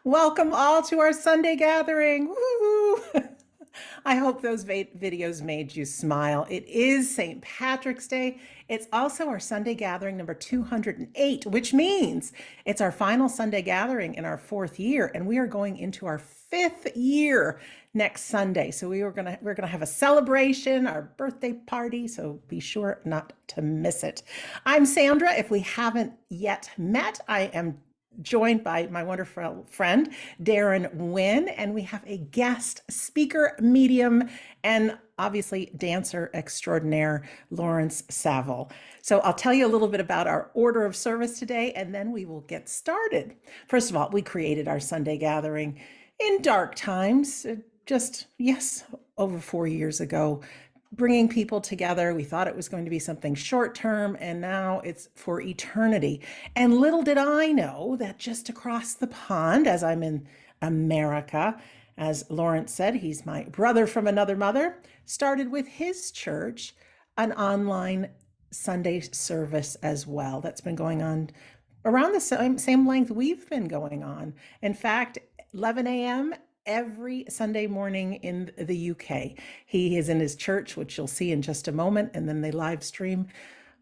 Welcome all to our Sunday gathering. Woo! I hope those videos made you smile. It is St. Patrick's Day. It's also our Sunday gathering number 208, which means it's our final Sunday gathering in our fourth year, and we are going into our fifth year next Sunday. So we're gonna have a celebration, our birthday party. So be sure not to miss it. I'm Sandra. If we haven't yet met, I am joined by my wonderful friend, Darren Wynn, and we have a guest speaker, medium, and obviously dancer extraordinaire, Lawrence Savill. So I'll tell you a little bit about our order of service today, and then we will get started. First of all, we created our Sunday gathering in dark times, yes, over 4 years ago, bringing people together. We thought it was going to be something short term, and now it's for eternity. And little did I know that just across the pond, as I'm in America, as Lawrence said, he's my brother from another mother, started with his church an online Sunday service as well. That's been going on around the same length we've been going on. In fact, 11 a.m. every Sunday morning in the UK. He is in his church, which you'll see in just a moment, and then they live stream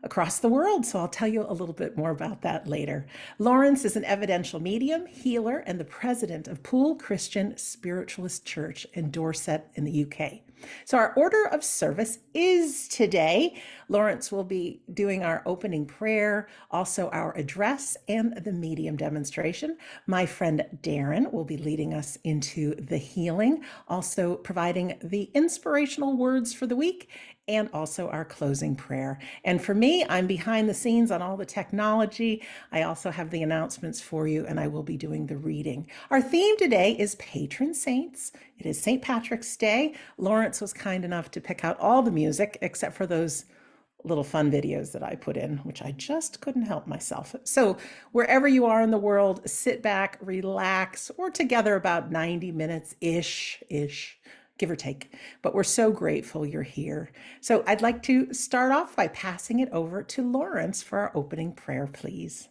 across the world. So I'll tell you a little bit more about that later. Lawrence is an evidential medium, healer, and the president of Poole Christian Spiritualist Church in Dorset in the UK. So our order of service is today. Lawrence will be doing our opening prayer, also our address and the medium demonstration. My friend Darren will be leading us into the healing, also providing the inspirational words for the week, and also our closing prayer. And for me, I'm behind the scenes on all the technology. I also have the announcements for you, and I will be doing the reading. Our theme today is patron saints. It is St. Patrick's Day. Lawrence was kind enough to pick out all the music except for those little fun videos that I put in, which I just couldn't help myself. So wherever you are in the world, sit back, relax. We're together about 90 minutes-ish, give or take, but we're so grateful you're here. So I'd like to start off by passing it over to Lawrence for our opening prayer, please.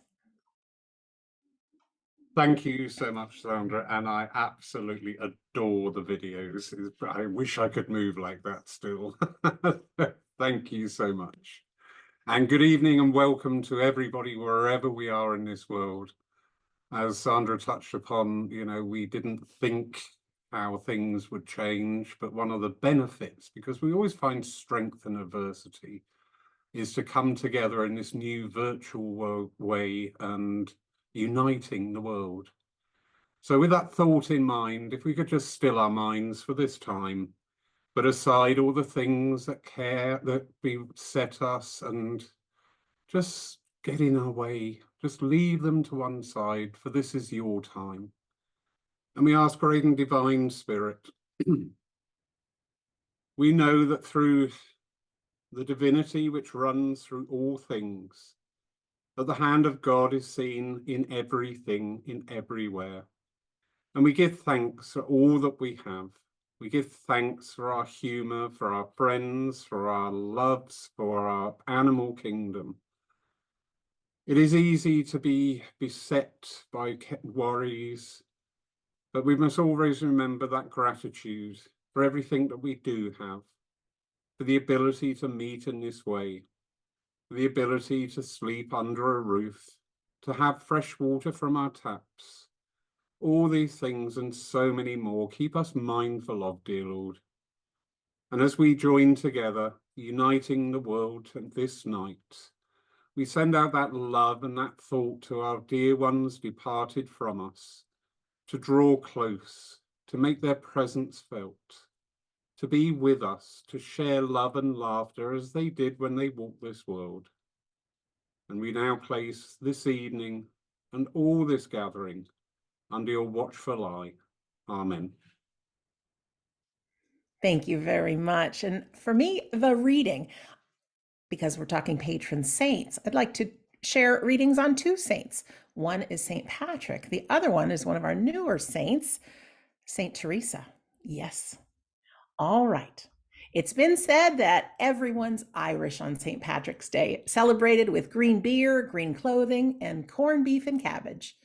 Thank you so much, Sandra, and I absolutely adore the videos. I wish I could move like that still. Thank you so much. And good evening and welcome to everybody wherever we are in this world. As Sandra touched upon, we didn't think how things would change, but one of the benefits, because we always find strength in adversity, is to come together in this new virtual way and uniting the world. So with that thought in mind, if we could just still our minds for this time, put aside all the things that beset us and just get in our way, just leave them to one side, for this is your time. And we ask, great and divine Spirit, we know that through the divinity which runs through all things, that the hand of God is seen in everything, in everywhere. And we give thanks for all that we have. We give thanks for our humor, for our friends, for our loves, for our animal kingdom. It is easy to be beset by worries, but we must always remember that gratitude for everything that we do have, for the ability to meet in this way, for the ability to sleep under a roof, to have fresh water from our taps. All these things and so many more keep us mindful of, dear Lord. And as we join together, uniting the world this night, we send out that love and that thought to our dear ones departed from us, to draw close, to make their presence felt, to be with us, to share love and laughter as they did when they walked this world. And we now place this evening and all this gathering under your watchful eye. Amen. Thank you very much. And for me, the reading, because we're talking patron saints, I'd like to share readings on two saints. One is St. Patrick. The other one is one of our newer saints, St. Teresa. Yes. All right. It's been said that everyone's Irish on St. Patrick's Day, celebrated with green beer, green clothing, and corned beef and cabbage.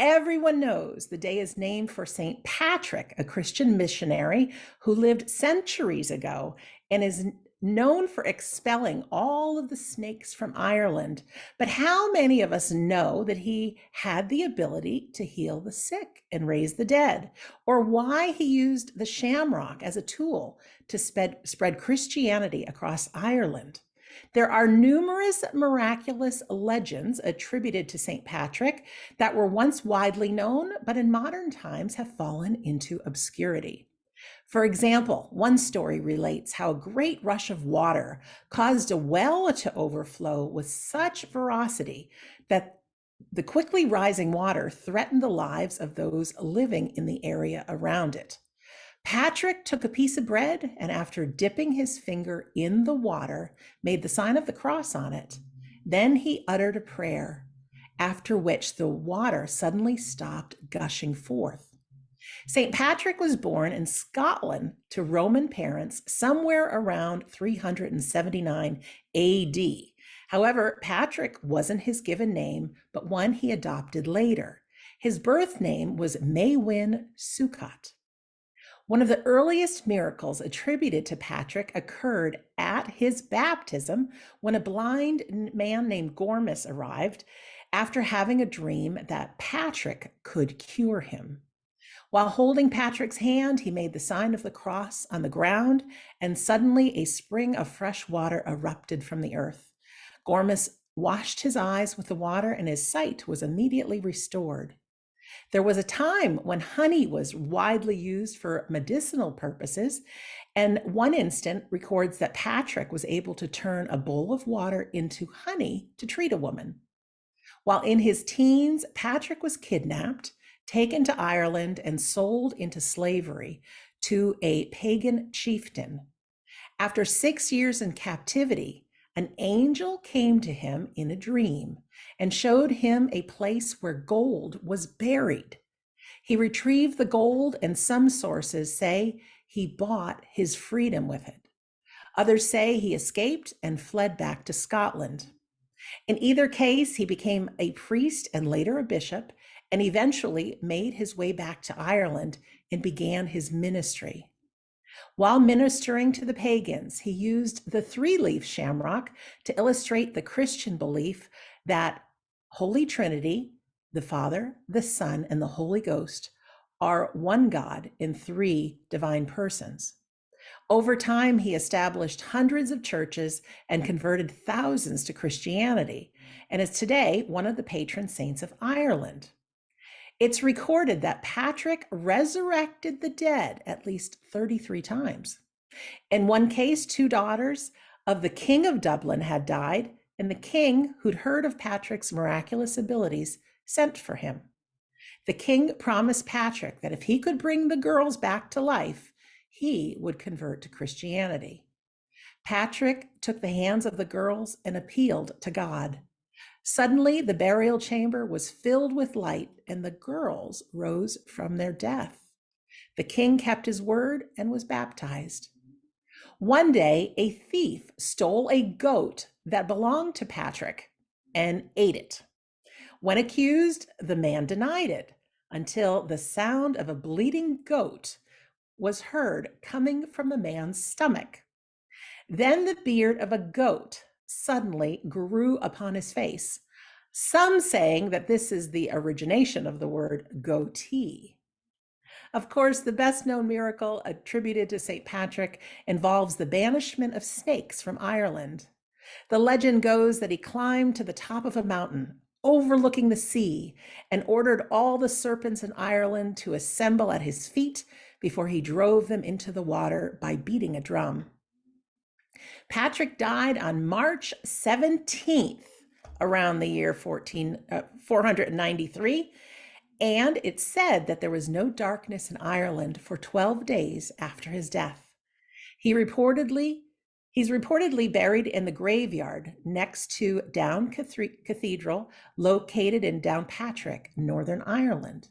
Everyone knows the day is named for St. Patrick, a Christian missionary who lived centuries ago and is known for expelling all of the snakes from Ireland. But how many of us know that he had the ability to heal the sick and raise the dead, or why he used the shamrock as a tool to spread Christianity across Ireland? There are numerous miraculous legends attributed to St. Patrick that were once widely known, but in modern times have fallen into obscurity. For example, one story relates how a great rush of water caused a well to overflow with such ferocity that the quickly rising water threatened the lives of those living in the area around it. Patrick took a piece of bread and, after dipping his finger in the water, made the sign of the cross on it. Then he uttered a prayer, after which the water suddenly stopped gushing forth. St. Patrick was born in Scotland to Roman parents somewhere around 379 AD. However, Patrick wasn't his given name, but one he adopted later. His birth name was Maewyn Succat. One of the earliest miracles attributed to Patrick occurred at his baptism when a blind man named Gormus arrived after having a dream that Patrick could cure him. While holding Patrick's hand, he made the sign of the cross on the ground, and suddenly a spring of fresh water erupted from the earth. Gormus washed his eyes with the water, and his sight was immediately restored. There was a time when honey was widely used for medicinal purposes, and one instant records that Patrick was able to turn a bowl of water into honey to treat a woman. While in his teens, Patrick was kidnapped, taken to Ireland, and sold into slavery to a pagan chieftain. After 6 years in captivity, an angel came to him in a dream and showed him a place where gold was buried. He retrieved the gold, and some sources say he bought his freedom with it. Others say he escaped and fled back to Scotland. In either case, he became a priest and later a bishop, and eventually made his way back to Ireland and began his ministry. While ministering to the pagans, he used the three-leaf shamrock to illustrate the Christian belief that Holy Trinity, the Father, the Son, and the Holy Ghost, are one God in three divine persons. Over time, he established hundreds of churches and converted thousands to Christianity, and is today one of the patron saints of Ireland. It's recorded that Patrick resurrected the dead at least 33 times. In one case, 2 daughters of the King of Dublin had died, and the king, who'd heard of Patrick's miraculous abilities, sent for him. The king promised Patrick that if he could bring the girls back to life, he would convert to Christianity. Patrick took the hands of the girls and appealed to God. Suddenly, the burial chamber was filled with light, and the girls rose from their death. The king kept his word and was baptized. One day, a thief stole a goat that belonged to Patrick and ate it. When accused, the man denied it until the sound of a bleeding goat was heard coming from the man's stomach. Then the beard of a goat suddenly grew upon his face, some saying that this is the origination of the word goatee. Of course, the best known miracle attributed to St. Patrick involves the banishment of snakes from Ireland. The legend goes that he climbed to the top of a mountain overlooking the sea and ordered all the serpents in Ireland to assemble at his feet before he drove them into the water by beating a drum. Patrick died on March 17th, around the year 493, and it's said that there was no darkness in Ireland for 12 days after his death. He's reportedly buried in the graveyard next to Down Cathedral, located in Downpatrick, Northern Ireland.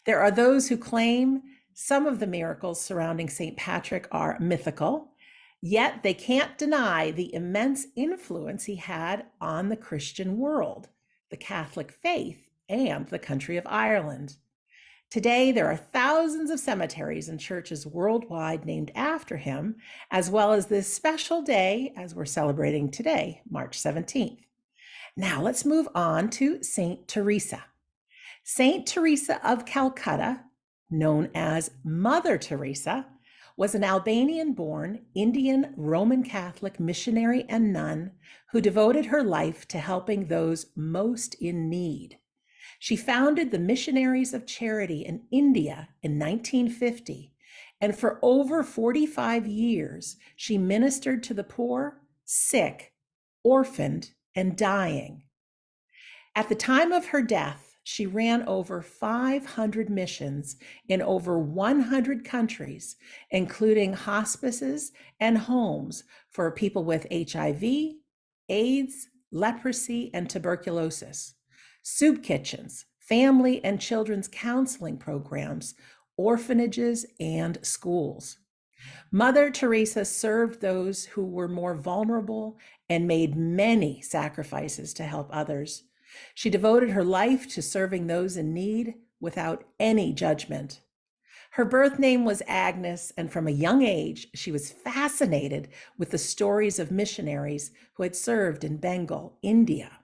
There are those who claim some of the miracles surrounding St. Patrick are mythical, yet they can't deny the immense influence he had on the Christian world, the Catholic faith, and the country of Ireland. Today, there are thousands of cemeteries and churches worldwide named after him, as well as this special day as we're celebrating today, March 17th. Now, let's move on to St. Teresa. St. Teresa of Calcutta, known as Mother Teresa, was an Albanian born Indian Roman Catholic missionary and nun who devoted her life to helping those most in need. She founded the Missionaries of Charity in India in 1950, and for over 45 years, she ministered to the poor, sick, orphaned, and dying. At the time of her death, she ran over 500 missions in over 100 countries, including hospices and homes for people with HIV, AIDS, leprosy, and tuberculosis, soup kitchens, family and children's counseling programs, orphanages, and schools. Mother Teresa served those who were more vulnerable and made many sacrifices to help others. She devoted her life to serving those in need without any judgment. Her birth name was Agnes, and from a young age, she was fascinated with the stories of missionaries who had served in Bengal, India.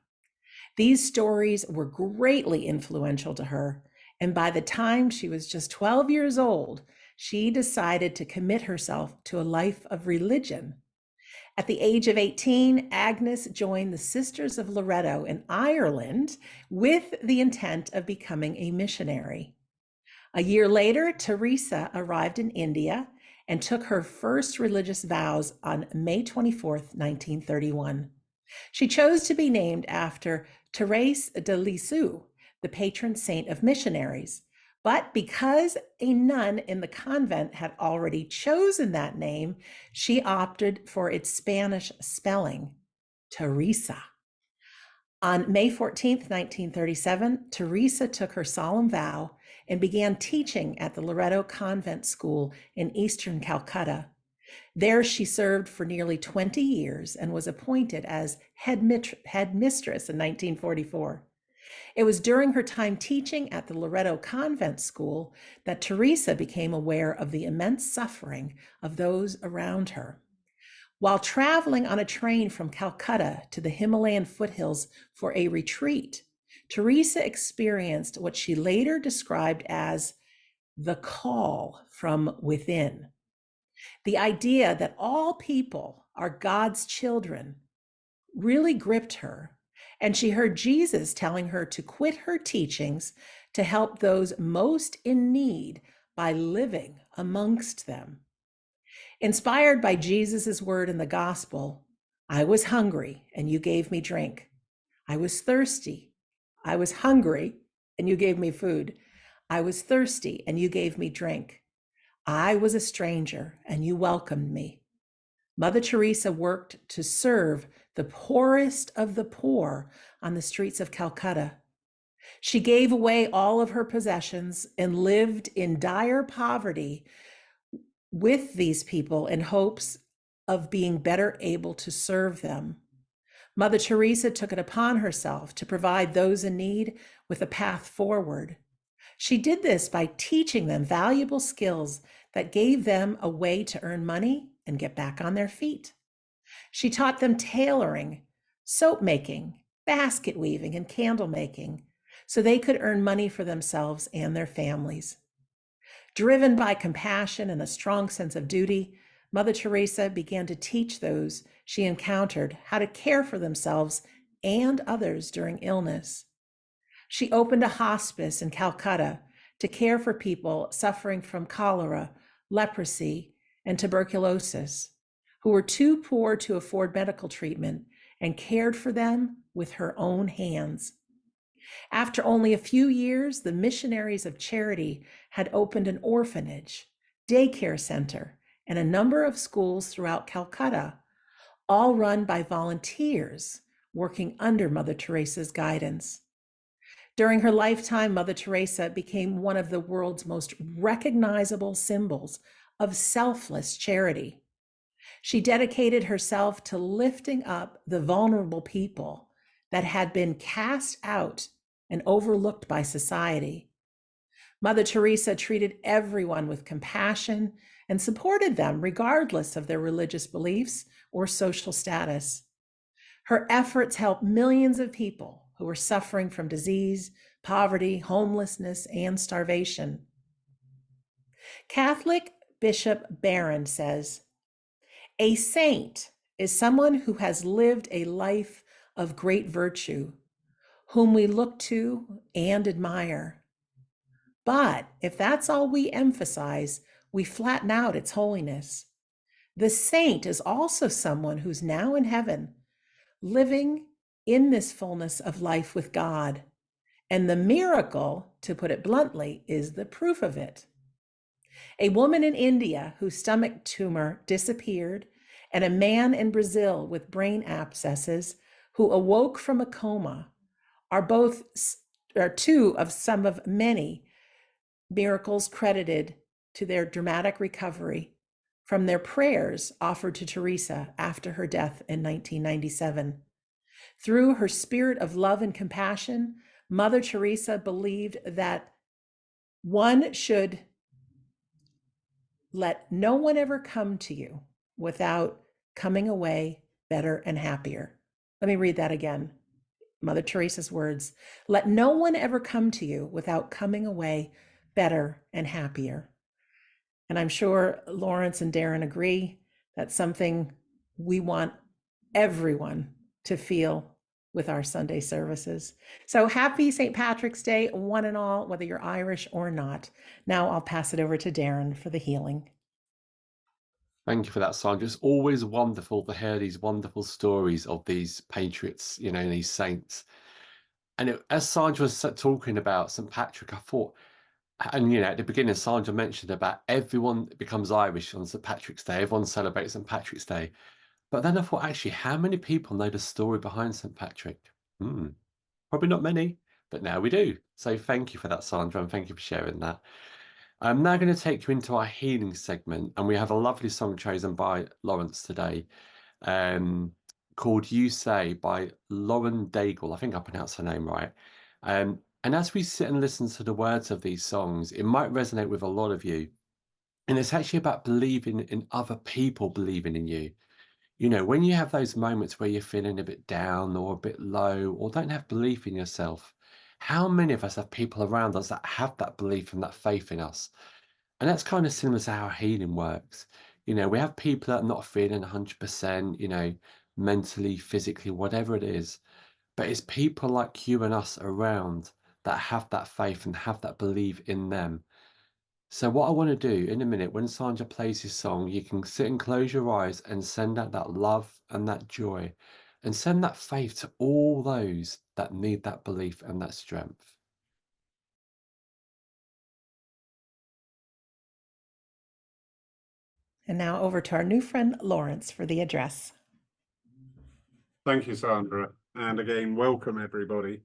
These stories were greatly influential to her, and by the time she was just 12 years old, she decided to commit herself to a life of religion. At the age of 18, Agnes joined the Sisters of Loretto in Ireland with the intent of becoming a missionary. A year later, Teresa arrived in India and took her first religious vows on May 24th, 1931. She chose to be named after Thérèse de Lisieux, the patron saint of missionaries. But because a nun in the convent had already chosen that name, she opted for its Spanish spelling, Teresa. On May 14th, 1937, Teresa took her solemn vow and began teaching at the Loretto Convent School in eastern Calcutta. There she served for nearly 20 years and was appointed as head mistress in 1944. It was during her time teaching at the Loretto Convent School that Teresa became aware of the immense suffering of those around her. While traveling on a train from Calcutta to the Himalayan foothills for a retreat, Teresa experienced what she later described as the call from within. The idea that all people are God's children really gripped her, and she heard Jesus telling her to quit her teachings to help those most in need by living amongst them. Inspired by Jesus' word in the gospel, I was hungry and you gave me drink. I was thirsty. I was hungry and you gave me food. I was thirsty and you gave me drink. I was a stranger and you welcomed me. Mother Teresa worked to serve the poorest of the poor on the streets of Calcutta. She gave away all of her possessions and lived in dire poverty with these people in hopes of being better able to serve them. Mother Teresa took it upon herself to provide those in need with a path forward. She did this by teaching them valuable skills that gave them a way to earn money and get back on their feet. She taught them tailoring, soap making, basket weaving, and candle making so they could earn money for themselves and their families. Driven by compassion and a strong sense of duty, Mother Teresa began to teach those she encountered how to care for themselves and others during illness. She opened a hospice in Calcutta to care for people suffering from cholera, leprosy, and tuberculosis, who were too poor to afford medical treatment, and cared for them with her own hands. After only a few years, the Missionaries of Charity had opened an orphanage, daycare center, and a number of schools throughout Calcutta, all run by volunteers working under Mother Teresa's guidance. During her lifetime, Mother Teresa became one of the world's most recognizable symbols of selfless charity. She dedicated herself to lifting up the vulnerable people that had been cast out and overlooked by society. Mother Teresa treated everyone with compassion and supported them regardless of their religious beliefs or social status. Her efforts helped millions of people who were suffering from disease, poverty, homelessness, and starvation. Catholic Bishop Barron says, "A saint is someone who has lived a life of great virtue, whom we look to and admire. But if that's all we emphasize, we flatten out its holiness. The saint is also someone who's now in heaven, living in this fullness of life with God. And the miracle, to put it bluntly, is the proof of it." A woman in India whose stomach tumor disappeared, and a man in Brazil with brain abscesses who awoke from a coma are two of some of many miracles credited to their dramatic recovery from their prayers offered to Teresa after her death in 1997. Through her spirit of love and compassion, Mother Teresa believed that one should let no one ever come to you without coming away better and happier. Let me read that again. Mother Teresa's words: "Let no one ever come to you without coming away better and happier." And I'm sure Lawrence and Darren agree that's something we want everyone to feel with our Sunday services. So happy St. Patrick's Day, one and all, whether you're Irish or not. Now I'll pass it over to Darren for the healing. Thank you for that, Sandra. It's always wonderful to hear these wonderful stories of these patriots, these saints. And as Sandra was talking about St. Patrick, I thought, and at the beginning, Sandra mentioned about everyone becomes Irish on St. Patrick's Day. Everyone celebrates St. Patrick's Day. But then I thought, actually, how many people know the story behind St. Patrick? Probably not many, but now we do. So thank you for that, Sandra, and thank you for sharing that. I'm now going to take you into our healing segment, and we have a lovely song chosen by Lawrence today, called "You Say" by Lauren Daigle. I think I pronounced her name right. And as we sit and listen to the words of these songs, it might resonate with a lot of you. And it's actually about believing in other people believing in you. When you have those moments where you're feeling a bit down or a bit low or don't have belief in yourself, how many of us have people around us that have that belief and that faith in us? And that's kind of similar to how healing works. We have people that are not feeling 100%, mentally, physically, whatever it is. But it's people like you and us around that have that faith and have that belief in them. So what I want to do in a minute, when Sandra plays this song, you can sit and close your eyes and send out that love and that joy and send that faith to all those that need that belief and that strength. And now over to our new friend Lawrence for the address. Thank you, Sandra. And again, welcome everybody.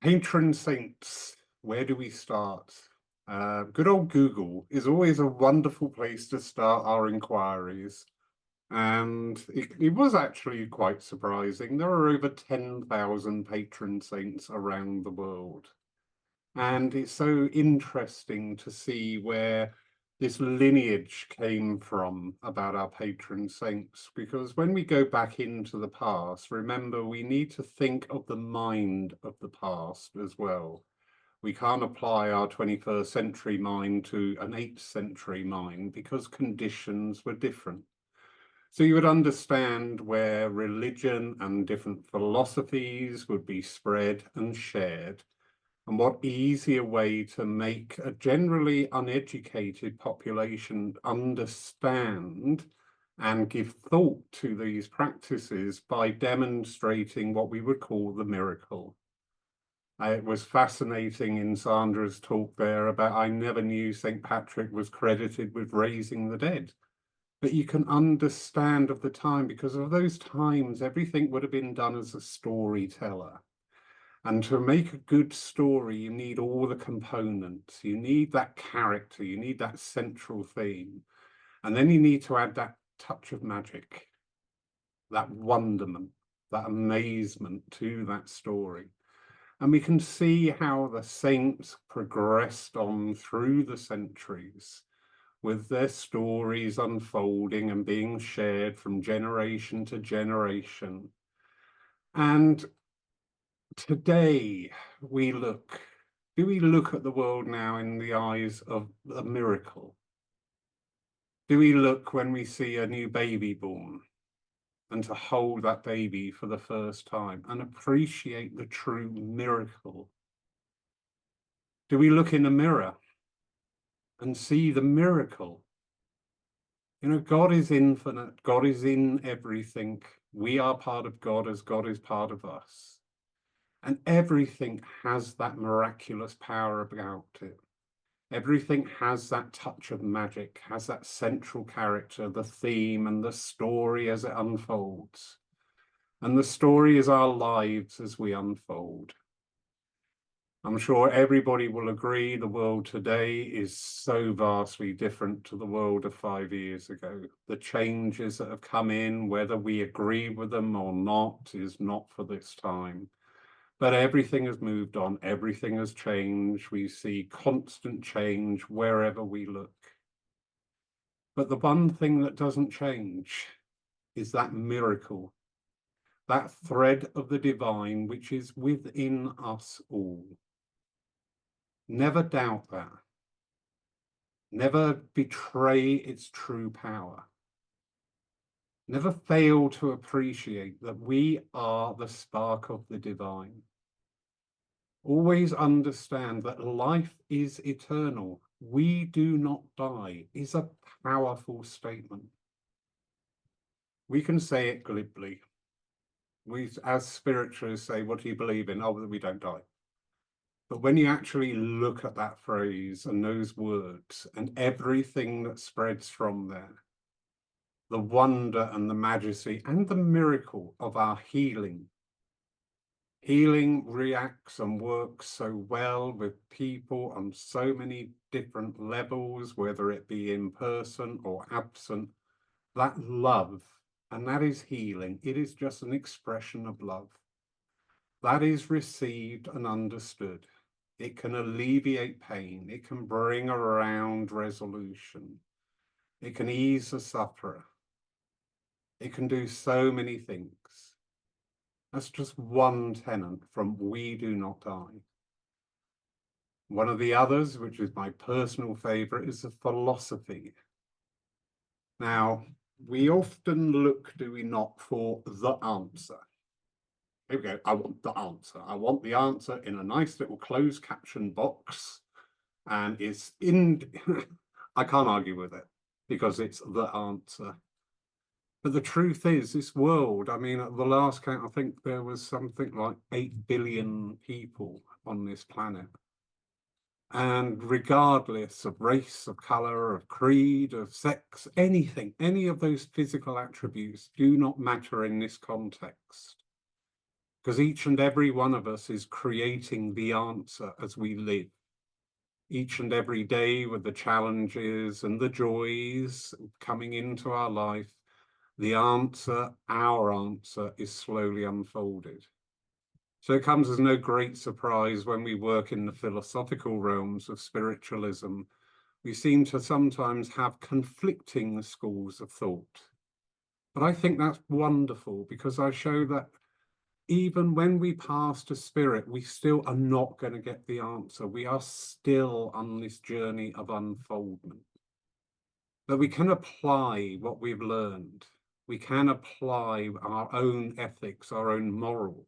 Patron saints, where do we start? Good old Google is always a wonderful place to start our inquiries. And it was actually quite surprising. There are over 10,000 patron saints around the world. And it's so interesting to see where this lineage came from about our patron saints, because when we go back into the past, remember, we need to think of the mind of the past as well. We can't apply our 21st century mind to an 8th century mind because conditions were different. So you would understand where religion and different philosophies would be spread and shared, and what easier way to make a generally uneducated population understand and give thought to these practices by demonstrating what we would call the miracle. It was fascinating in Sandra's talk there about, I never knew St. Patrick was credited with raising the dead. But you can understand of the time, because of those times, everything would have been done as a storyteller. And to make a good story, you need all the components. You need that character, you need that central theme. And then you need to add that touch of magic, that wonderment, that amazement to that story. And we can see how the saints progressed on through the centuries with their stories unfolding and being shared from generation to generation. And today do we look at the world now in the eyes of a miracle? Do we look when we see a new baby born and to hold that baby for the first time and appreciate the true miracle? Do we look in a mirror and see the miracle? You know, God is infinite. God is in everything. We are part of God as God is part of us. And everything has that miraculous power about it. Everything has that touch of magic, has that central character, the theme and the story as it unfolds. And the story is our lives as we unfold. I'm sure everybody will agree the world today is so vastly different to the world of 5 years ago. The changes that have come in, whether we agree with them or not, is not for this time. But everything has moved on, everything has changed. We see constant change wherever we look. But the one thing that doesn't change is that miracle, that thread of the divine which is within us all. Never doubt that. Never betray its true power. Never fail to appreciate that we are the spark of the divine. Always understand that life is eternal. We do not die is a powerful statement. We can say it glibly. We, as spiritualists, say, what do you believe in? Oh, that we don't die. But when you actually look at that phrase and those words and everything that spreads from there, the wonder and the majesty and the miracle of our healing. Healing reacts and works so well with people on so many different levels, whether it be in person or absent. That love, and that is healing. It is just an expression of love. That is received and understood. It can alleviate pain. It can bring around resolution. It can ease the sufferer. It can do so many things. That's just one tenet from We Do Not Die. One of the others, which is my personal favorite, is the philosophy. Now, we often look, do we not, for the answer. Here we go. I want the answer. I want the answer in a nice little closed caption box. And it's in, I can't argue with it because it's the answer. But the truth is, this world, I mean, at the last count, I think there was something like 8 billion people on this planet. And regardless of race, of color, of creed, of sex, anything, any of those physical attributes do not matter in this context. Because each and every one of us is creating the answer as we live. Each and every day with the challenges and the joys coming into our life, the answer, our answer, is slowly unfolded. So it comes as no great surprise when we work in the philosophical realms of spiritualism. We seem to sometimes have conflicting schools of thought. But I think that's wonderful because I show that even when we pass to spirit, we still are not going to get the answer. We are still on this journey of unfoldment. But we can apply what we've learned. We can apply our own ethics, our own morals.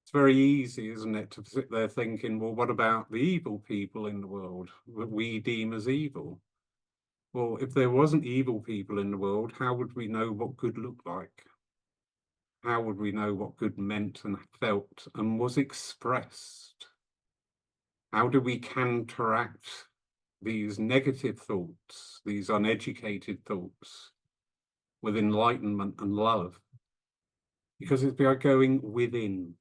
It's very easy, isn't it, to sit there thinking, well, what about the evil people in the world that we deem as evil? Well, if there wasn't evil people in the world, how would we know what good looked like? How would we know what good meant and felt and was expressed? How do we counteract these negative thoughts, these uneducated thoughts, with enlightenment and love? Because it's by going within.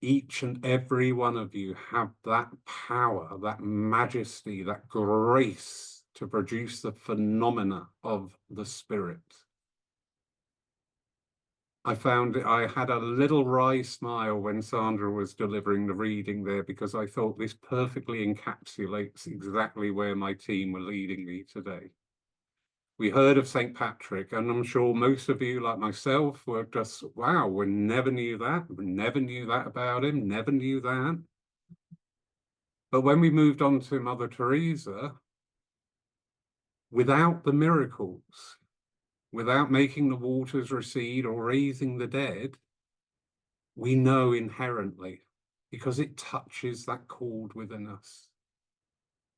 Each and every one of you have that power, that majesty, that grace to produce the phenomena of the spirit. I found I had a little wry smile when Sandra was delivering the reading there, because I thought this perfectly encapsulates exactly where my team were leading me today. We heard of St. Patrick, and I'm sure most of you, like myself, were just, wow, we never knew that. We never knew that about him, never knew that. But when we moved on to Mother Teresa, without the miracles, without making the waters recede or raising the dead, we know inherently, because it touches that chord within us.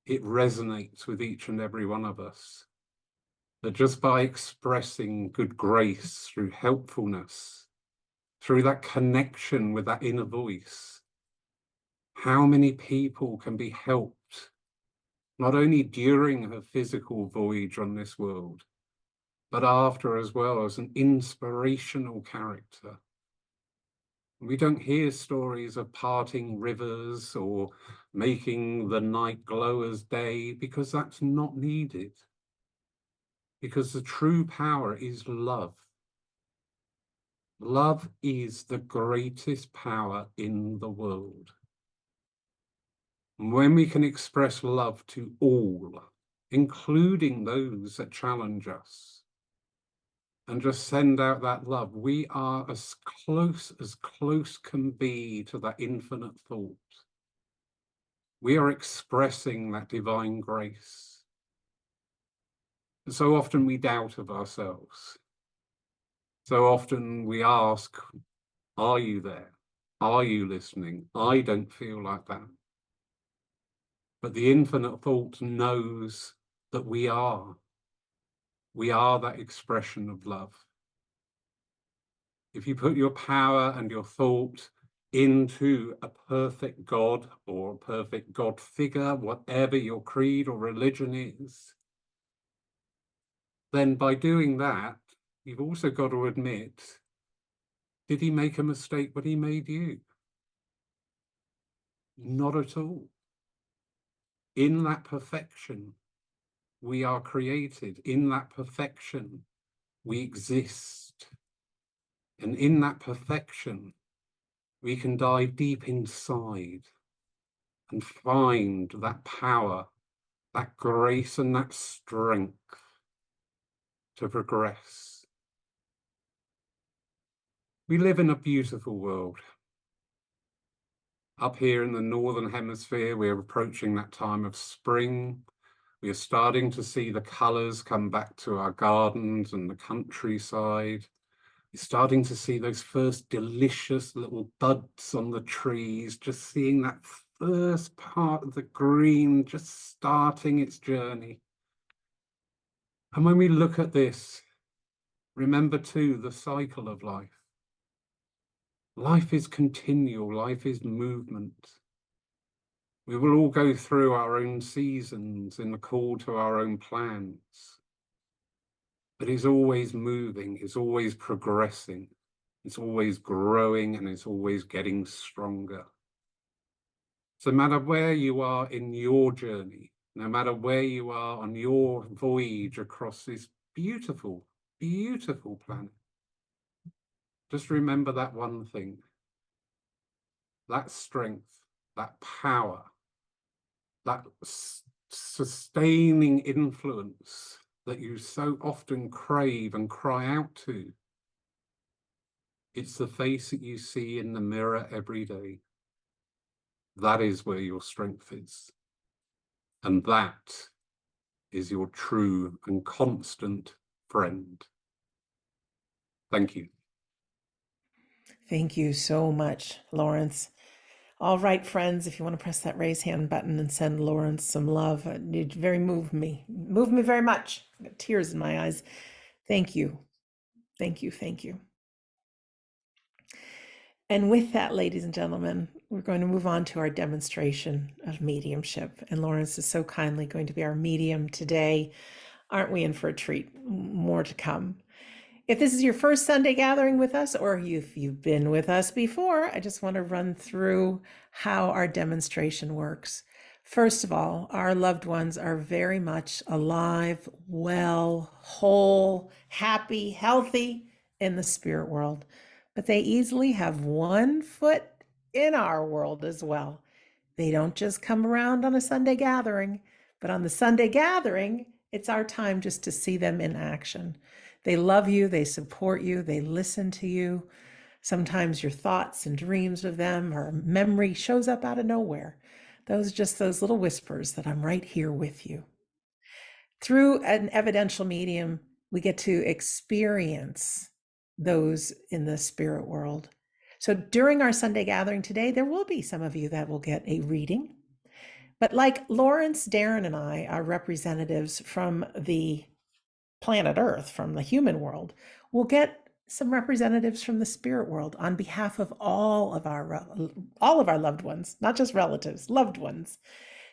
It resonates with each and every one of us. That just by expressing good grace through helpfulness, through that connection with that inner voice, how many people can be helped, not only during her physical voyage on this world, but after as well, as an inspirational character. We don't hear stories of parting rivers or making the night glow as day, because that's not needed. Because the true power is love. Love is the greatest power in the world. And when we can express love to all, including those that challenge us, and just send out that love, we are as close can be to that infinite thought. We are expressing that divine grace. And so often we doubt of ourselves. So often we ask, are you there? Are you listening? I don't feel like that. But the infinite thought knows that we are. We are that expression of love. If you put your power and your thought into a perfect God or a perfect God figure, whatever your creed or religion is, then by doing that, you've also got to admit, did he make a mistake when he made you? Not at all. In that perfection, we are created. In that perfection, we exist. And in that perfection, we can dive deep inside and find that power, that grace, and that strength to progress. We live in a beautiful world. Up here in the Northern Hemisphere, we're approaching that time of spring. We are starting to see the colours come back to our gardens and the countryside. We're starting to see those first delicious little buds on the trees, just seeing that first part of the green just starting its journey. And when we look at this, remember too the cycle of life. Life is continual, life is movement. We will all go through our own seasons in the call to our own plans. But it's always moving, it's always progressing, it's always growing, and it's always getting stronger. So no matter where you are in your journey, no matter where you are on your voyage across this beautiful, beautiful planet, just remember that one thing, that strength, that power, that sustaining influence that you so often crave and cry out to. It's the face that you see in the mirror every day. That is where your strength is. And that is your true and constant friend. Thank you. Thank you so much, Lawrence. All right, friends, if you want to press that raise hand button and send Lawrence some love, it very moved me very much. I got tears in my eyes. Thank you. Thank you. Thank you. And with that, ladies and gentlemen, we're going to move on to our demonstration of mediumship. And Lawrence is so kindly going to be our medium today. Aren't we in for a treat? More to come. If this is your first Sunday gathering with us, or if you've been with us before, I just want to run through how our demonstration works. First of all, our loved ones are very much alive, well, whole, happy, healthy, in the spirit world, but they easily have one foot in our world as well. They don't just come around on a Sunday gathering, but on the Sunday gathering, it's our time just to see them in action. They love you, they support you, they listen to you. Sometimes your thoughts and dreams of them or memory shows up out of nowhere. Those little whispers that I'm right here with you. Through an evidential medium, we get to experience those in the spirit world. So during our Sunday gathering today, there will be some of you that will get a reading. But like Lawrence, Darren, and I are representatives from the planet Earth, from the human world, we'll get some representatives from the spirit world on behalf of all of our loved ones, not just relatives, loved ones.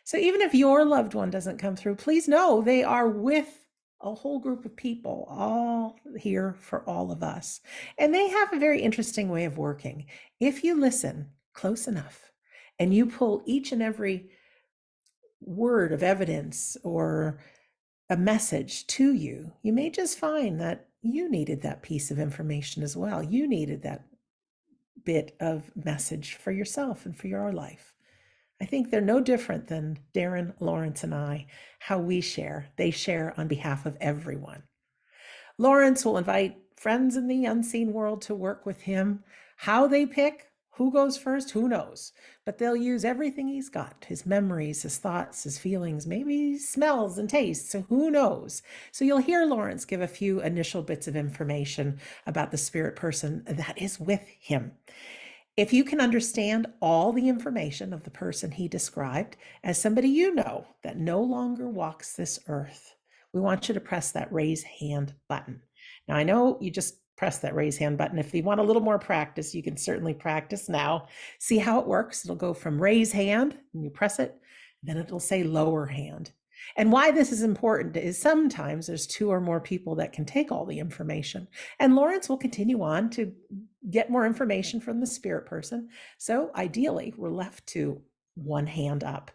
So even if your loved one doesn't come through, please know they are with a whole group of people, all here for all of us. And they have a very interesting way of working. If you listen close enough and you pull each and every word of evidence or a message to you, you may just find that you needed that piece of information as well. You needed that bit of message for yourself and for your life. I think they're no different than Darren, Lawrence, and I, how we share. They share on behalf of everyone. Lawrence will invite friends in the unseen world to work with him. How they pick, who goes first, who knows? But they'll use everything he's got, his memories, his thoughts, his feelings, maybe smells and tastes, so who knows? So you'll hear Lawrence give a few initial bits of information about the spirit person that is with him. If you can understand all the information of the person he described as somebody you know that no longer walks this earth, we want you to press that raise hand button. Now, I know you just press that raise hand button. If you want a little more practice, you can certainly practice now. See how it works. It'll go from raise hand and you press it, then it'll say lower hand. And why this is important is sometimes there's two or more people that can take all the information. And Lawrence will continue on to get more information from the spirit person. So ideally, we're left to one hand up.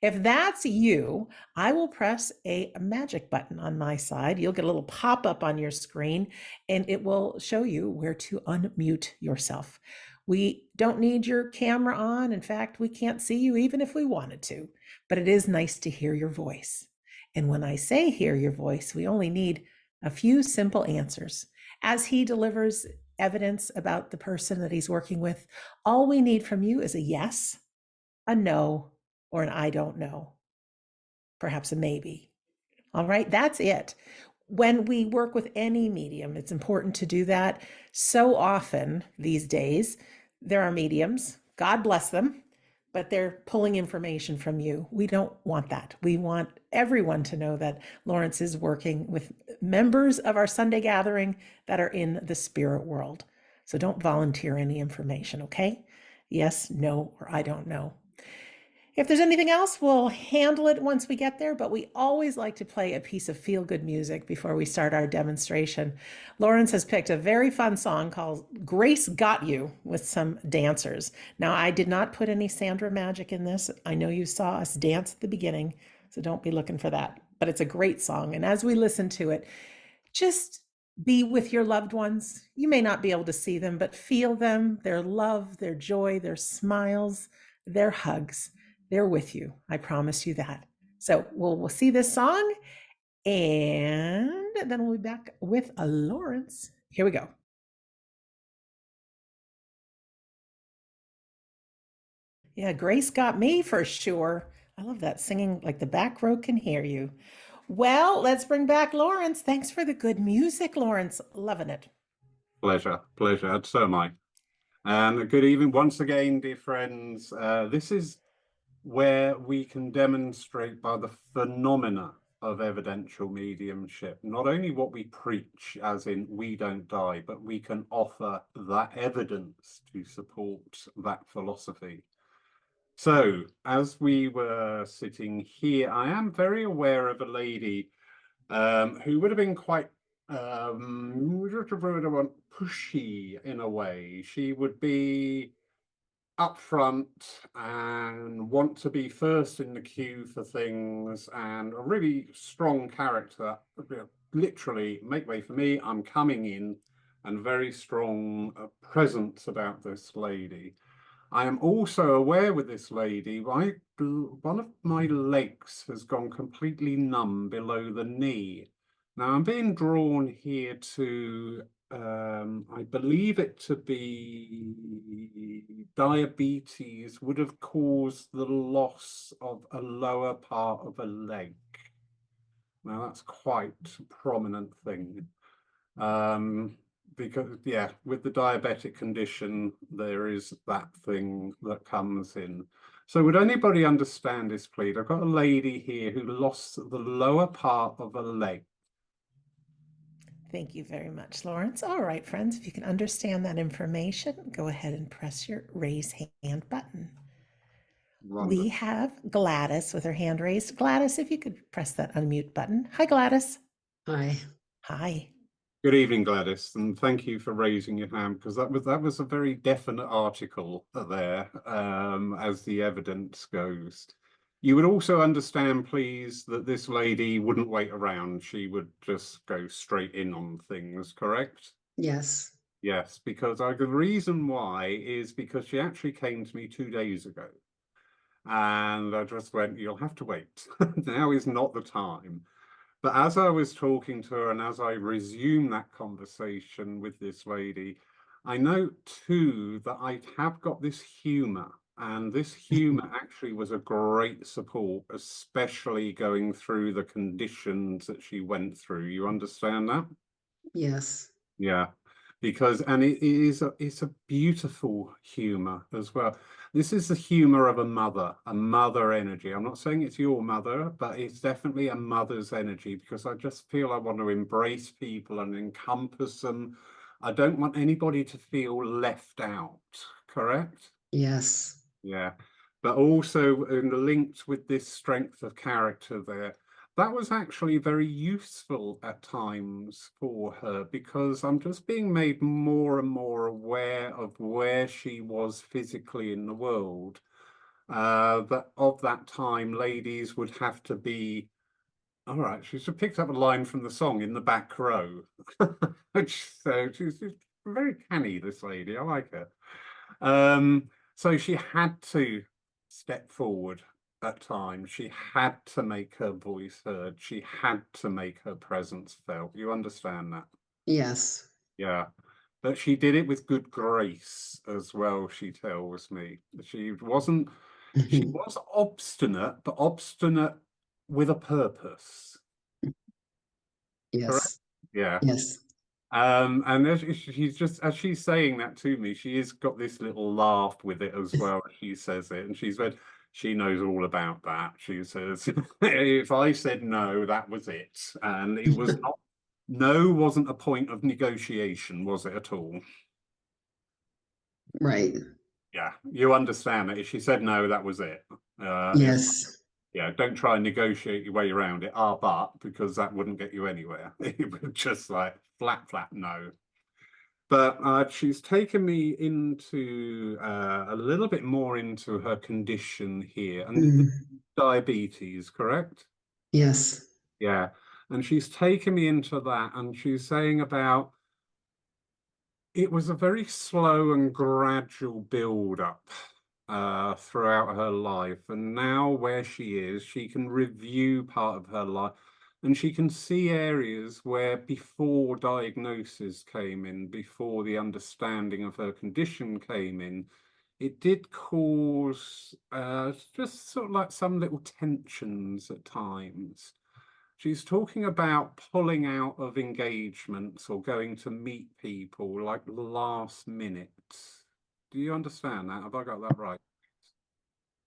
If that's you, I will press a magic button on my side. You'll get a little pop-up on your screen, and it will show you where to unmute yourself. We don't need your camera on. In fact, we can't see you even if we wanted to, but it is nice to hear your voice. And when I say hear your voice, we only need a few simple answers. As he delivers evidence about the person that he's working with, all we need from you is a yes, a no, or an I don't know, perhaps a maybe. All right, that's it. When we work with any medium, it's important to do that. So often these days, there are mediums, God bless them, but they're pulling information from you. We don't want that. We want everyone to know that Lawrence is working with members of our Sunday gathering that are in the spirit world. So don't volunteer any information, okay? Yes, no, or I don't know. If there's anything else, we'll handle it once we get there, but we always like to play a piece of feel-good music before we start our demonstration. Lawrence has picked a very fun song called Grace Got You with some dancers. Now, I did not put any Sandra magic in this. I know you saw us dance at the beginning, so don't be looking for that. But it's a great song, and as we listen to it, just be with your loved ones. You may not be able to see them, but feel them, their love, their joy, their smiles, their hugs. They're with you. I promise you that. So we'll see this song and then we'll be back with a Lawrence. Here we go. Yeah, Grace got me for sure. I love that singing like the back row can hear you. Well, let's bring back Lawrence. Thanks for the good music, Lawrence. Loving it. Pleasure, pleasure. And so am I. And good evening once again, dear friends. This is where we can demonstrate by the phenomena of evidential mediumship, not only what we preach, as in we don't die, but we can offer that evidence to support that philosophy. So, as we were sitting here, I am very aware of a lady who would have been quite pushy in a way. She would be upfront and want to be first in the queue for things, and a really strong character. Literally, make way for me, I'm coming in, and very strong presence about this lady. I am also aware with this lady, one of my legs has gone completely numb below the knee. Now I'm being drawn here to, I believe it to be diabetes would have caused the loss of a lower part of a leg. Now that's quite a prominent thing. Because yeah, with the diabetic condition, there is that thing that comes in. So would anybody understand this, please? I've got a lady here who lost the lower part of a leg. Thank you very much, Lawrence. All right, friends, if you can understand that information, go ahead and press your raise hand button. Wonderful. We have Gladys with her hand raised. Gladys, if you could press that unmute button. Hi, Gladys. Hi. Hi. Good evening, Gladys, and thank you for raising your hand, because that was a very definite article there, as the evidence goes. You would also understand, please, that this lady wouldn't wait around. She would just go straight in on things, correct? Yes. Yes, because the reason why is because she actually came to me 2 days ago. And I just went, you'll have to wait. Now is not the time. But as I was talking to her and as I resumed that conversation with this lady, I note too that I have got this humour, and this humour actually was a great support, especially going through the conditions that she went through. You understand that? Yes. Yeah, because it's a beautiful humor as well. This is the humor of a mother energy. I'm not saying it's your mother, but it's definitely a mother's energy, because I just feel I want to embrace people and encompass them. I don't want anybody to feel left out, correct? Yes. Yeah, but also linked with this strength of character there, that was actually very useful at times for her, because I'm just being made more and more aware of where she was physically in the world. That of that time, ladies would have to be, all right, she's just picked up a line from the song, in the back row. So she's very canny, this lady. I like her. So she had to step forward at times. She had to make her voice heard. She had to make her presence felt. You understand that? Yes. Yeah. But she did it with good grace as well, she tells me. She was obstinate, but obstinate with a purpose. Correct? Yes. Yeah. Yes. And she's just, as she's saying that to me, she has got this little laugh with it as well. She says it, and she knows all about that. She says, if I said no, that was it. And it was not, no wasn't a point of negotiation, was it at all? Right. Yeah, you understand that. If she said no, that was it. Yes. Yeah, don't try and negotiate your way around it. But because that wouldn't get you anywhere. It would just like flat no. But she's taken me into a little bit more into her condition here, and diabetes, correct? Yes. Yeah, and she's taken me into that, and she's saying about it was a very slow and gradual build up throughout her life, and now where she is, she can review part of her life, and she can see areas where before diagnosis came in, before the understanding of her condition came in, it did cause just sort of like some little tensions at times. She's talking about pulling out of engagements or going to meet people like last minute. Do you understand that? Have I got that right?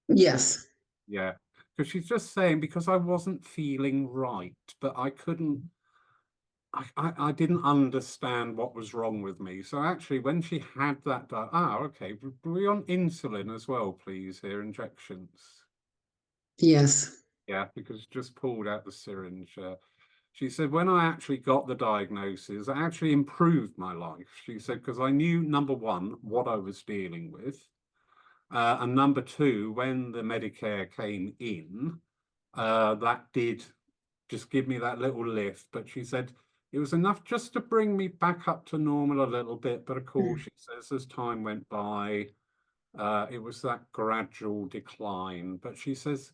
Yes. Yeah. Because she's just saying, because I wasn't feeling right, but I couldn't, I didn't understand what was wrong with me. So actually, when she had that, okay, were we on insulin as well, please, here, injections? Yes. Yeah, because just pulled out the syringe. She said, when I actually got the diagnosis, it actually improved my life. She said, because I knew, number one, what I was dealing with. And number two, when the Medicare came in, that did just give me that little lift. But she said, It was enough just to bring me back up to normal a little bit. But of course, she says as time went by, it was that gradual decline. But she says,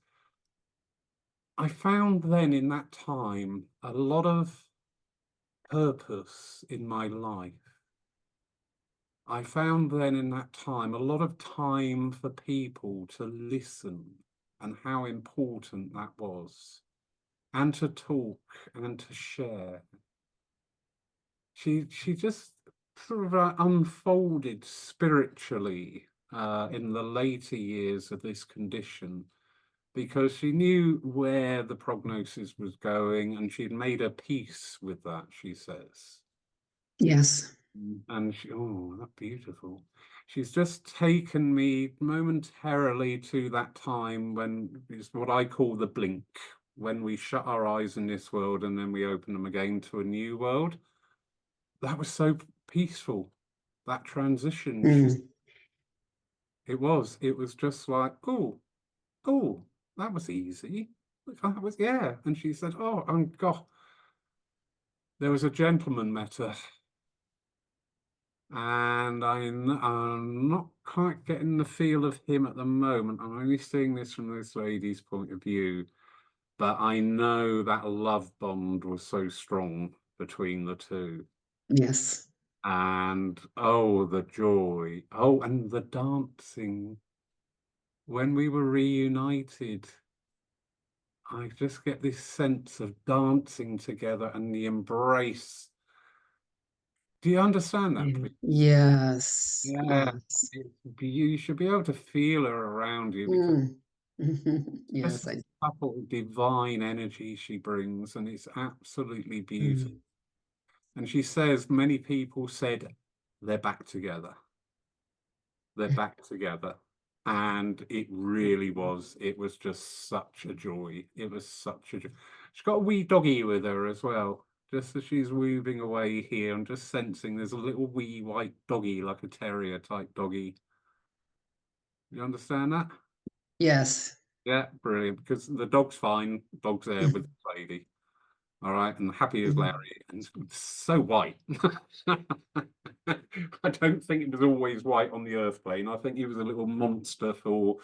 I found then in that time a lot of purpose in my life. I found then in that time a lot of time for people to listen and how important that was, and to talk and to share. She just sort of unfolded spiritually in the later years of this condition, because she knew where the prognosis was going and she'd made a peace with that, she says. Yes. And oh, that's beautiful. She's just taken me momentarily to that time when it's what I call the blink, when we shut our eyes in this world and then we open them again to a new world. That was so peaceful, that transition. It was just like, oh, that was easy. That was, yeah. And she said, oh, God, there was a gentleman met her. And I'm not quite getting the feel of him at the moment. I'm only seeing this from this lady's point of view, but I know that love bond was so strong between the two. Yes. And oh, the joy. Oh, and the dancing. When we were reunited, I just get this sense of dancing together and the embrace. Do you understand that, please? Yes. Yeah, Yes. you should be able to feel her around you, because Yes. just a couple divine energy she brings, and it's absolutely beautiful. And she says many people said they're back together. They're back together. And it really was. It was just such a joy. It was such a joy. She's got a wee doggy with her as well. Just as she's moving away here, I'm just sensing there's a little wee white doggy, like a terrier type doggy. You understand that? Yes. Yeah, brilliant. Because the dog's fine. Dog's there with the lady. All right, and happy as Larry, and so white. I don't think it was always white on the earth plane. I think he was a little monster for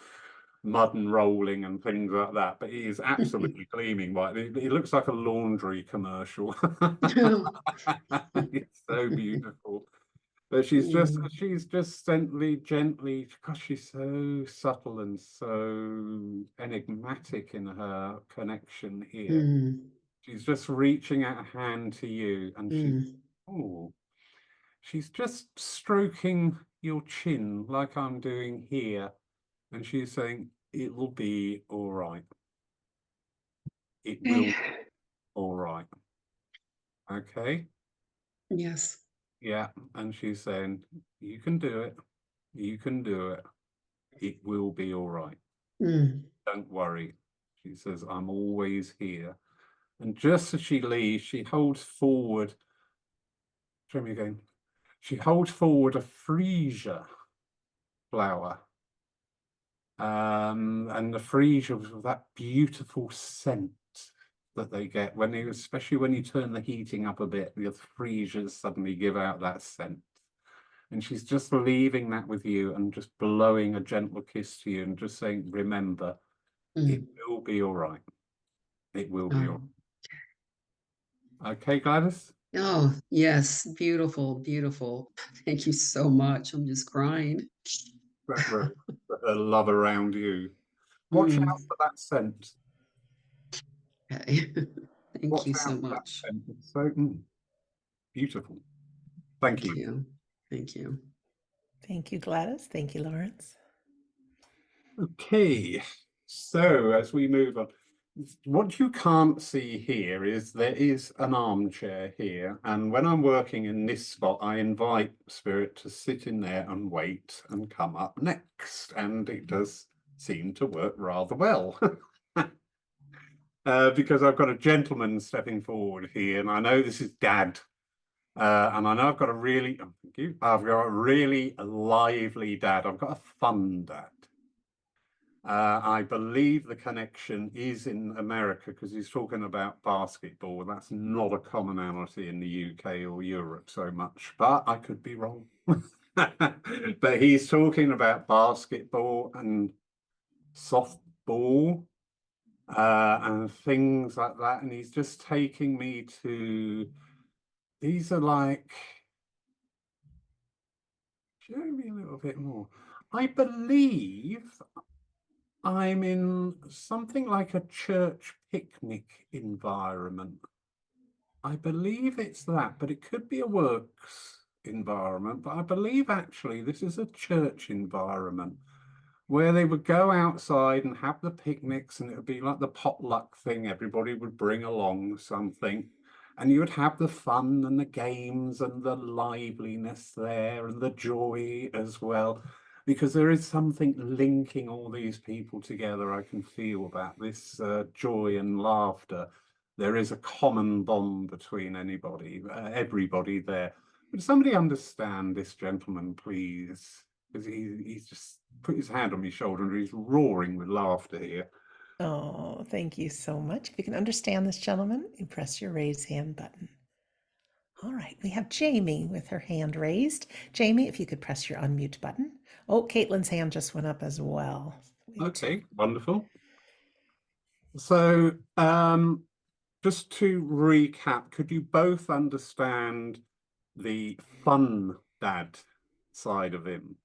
mud and rolling and things like that. But he is absolutely gleaming white. It looks like a laundry commercial. It's so beautiful. But she's just gently, because she's so subtle and so enigmatic in her connection here. She's just reaching out a hand to you, and she's just stroking your chin like I'm doing here. And she's saying, it will be all right. It will be all right. Okay? Yes. Yeah. And she's saying, you can do it. You can do it. It will be all right. Don't worry. She says, I'm always here. And just as she leaves, she holds forward. Show me again. She holds forward a freesia flower. And the freesia was that beautiful scent that they get when you, especially when you turn the heating up a bit, the freesias suddenly give out that scent. And she's just leaving that with you and just blowing a gentle kiss to you and just saying, remember, it will be all right. It will be all right. Okay, Gladys? Oh, yes. Beautiful, beautiful. Thank you so much. I'm just crying. Her love around you. Watch out for that scent. Okay. Thank Watch you out so for that much. scent. It's so beautiful. Thank you. Thank you. Thank you, Gladys. Thank you, Lawrence. Okay, so as we move on, what you can't see here is there is an armchair here, and when I'm working in this spot, I invite Spirit to sit in there and wait and come up next, and it does seem to work rather well. Because I've got a gentleman stepping forward here, and I know this is Dad. And I know I've got a really, thank you, I've got a really lively dad. I've got a fun dad. I believe the connection is in America because he's talking about basketball. That's not a commonality in the UK or Europe so much, but I could be wrong. But he's talking about basketball and softball and things like that. And he's just taking me to, these are like, show me a little bit more. I believe I'm in something like a church picnic environment. I believe it's that, but it could be a works environment. But I believe actually this is a church environment where they would go outside and have the picnics, and it would be like the potluck thing. Everybody would bring along something, and you would have the fun and the games and the liveliness there and the joy as well, because there is something linking all these people together. I can feel about this joy and laughter. There is a common bond between everybody there. Would somebody understand this gentleman, please? Because he's just put his hand on my shoulder and he's roaring with laughter here. Oh, thank you so much. If you can understand this gentleman, you press your raise hand button. All right, we have Jamie with her hand raised. Jamie, if you could press your unmute button. Oh, Caitlin's hand just went up as well. Okay, wonderful. So, just to recap, could you both understand the fun dad side of him?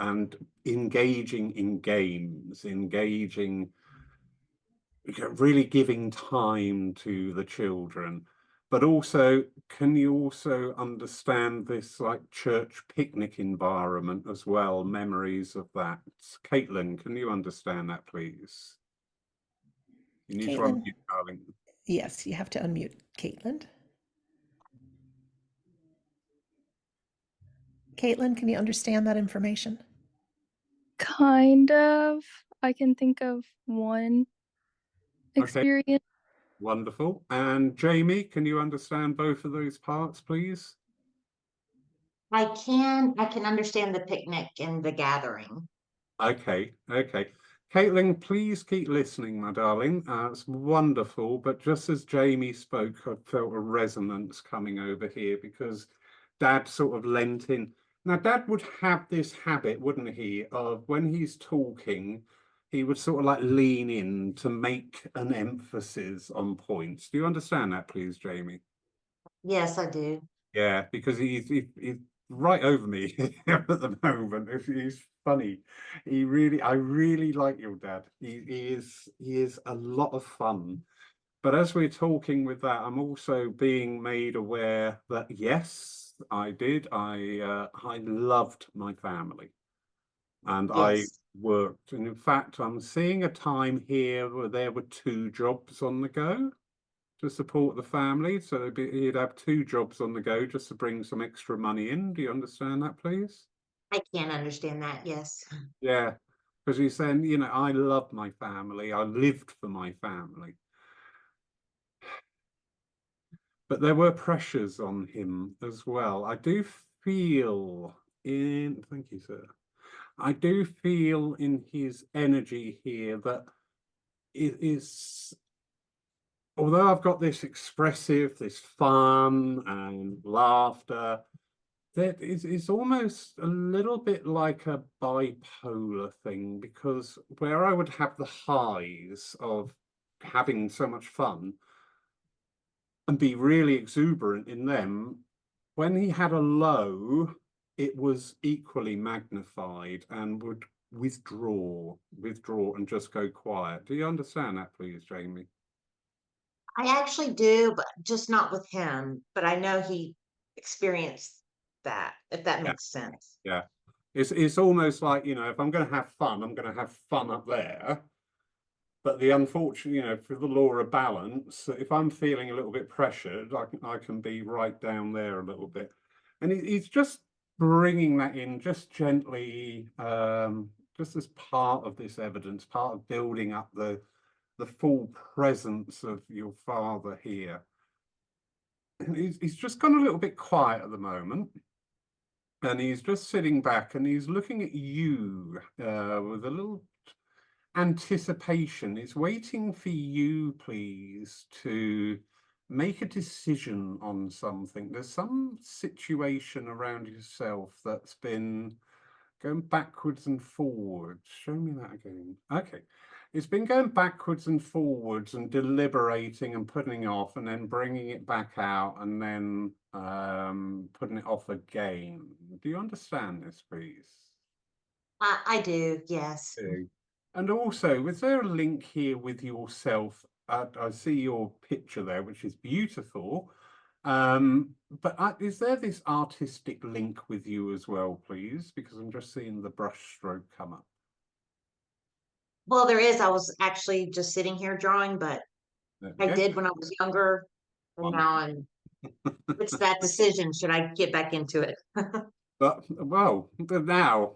And engaging in games, really giving time to the children. But also, can you also understand this like church picnic environment as well? Memories of that. Caitlin, can you understand that, please? You need to Caitlin, unmute, darling. yes, you have to unmute Caitlin. Caitlin, can you understand that information? Kind of. I can think of one Okay, experience. wonderful. And Jamie, can you understand both of those parts, please? I can understand the picnic and the gathering. Okay. Caitlin, please keep listening, my darling. It's wonderful. But just as Jamie spoke, I felt a resonance coming over here because Dad sort of lent in. Now, Dad would have this habit, wouldn't he, of when he's talking, he would sort of like lean in to make an emphasis on points. Do you understand that, please, Jamie? Yes, I do. Yeah, because he's right over me at the moment. He's funny. I really like your dad. He is a lot of fun. But as we're talking with that, I'm also being made aware that yes, I did. I loved my family, and I Yes. worked. And in fact, I'm seeing a time here where there were 2 jobs on the go to support the family. So he'd have 2 jobs on the go just to bring some extra money in. Do you understand that, please? I can understand that. Yes. Yeah, because he's saying, you know, I love my family. I lived for my family. But there were pressures on him as well. I do feel thank you, sir. I do feel in his energy here that it is, although I've got this expressive, this fun and laughter, that it's almost a little bit like a bipolar thing, because where I would have the highs of having so much fun and be really exuberant in them, when he had a low, it was equally magnified and would withdraw and just go quiet. Do you understand that, please, Jamie? I actually do, but just not with him. But I know he experienced that, if that Yeah. makes sense. Yeah. It's almost like, you know, if I'm going to have fun, I'm going to have fun up there. But the unfortunate, you know, for the law of balance, if I'm feeling a little bit pressured, I can be right down there a little bit. And he's just bringing that in just gently, just as part of this evidence, part of building up the full presence of your father here. And he's just gone a little bit quiet at the moment. And he's just sitting back and he's looking at you with a little anticipation. It's waiting for you, please, to make a decision on something. There's some situation around yourself that's been going backwards and forwards. Show me that again. Okay. It's been going backwards and forwards and deliberating and putting off and then bringing it back out and then putting it off again. Do you understand this, please? I do, yes. Okay. And also, was there a link here with yourself? I see your picture there, which is beautiful. But is there this artistic link with you as well, please? Because I'm just seeing the brush stroke come up. Well, there is. I was actually just sitting here drawing, but There we I go. did when I was younger. And now I'm, it's that decision. Should I get back into it? But well, now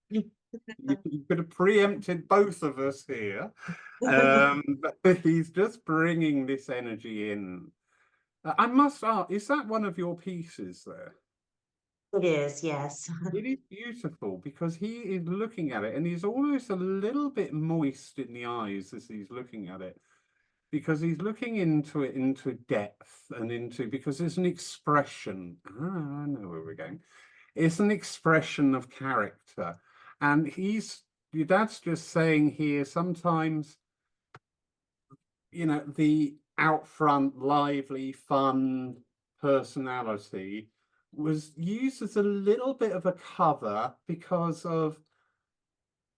you could have preempted both of us here. But he's just bringing this energy in. I must ask, is that one of your pieces there? It is, yes. It is beautiful because he is looking at it and he's almost a little bit moist in the eyes as he's looking at it, because he's looking into it, into depth and into, because there's an expression. I know where we're going. It's an expression of character. And your dad's just saying here, sometimes, you know, the out front, lively, fun personality was used as a little bit of a cover because of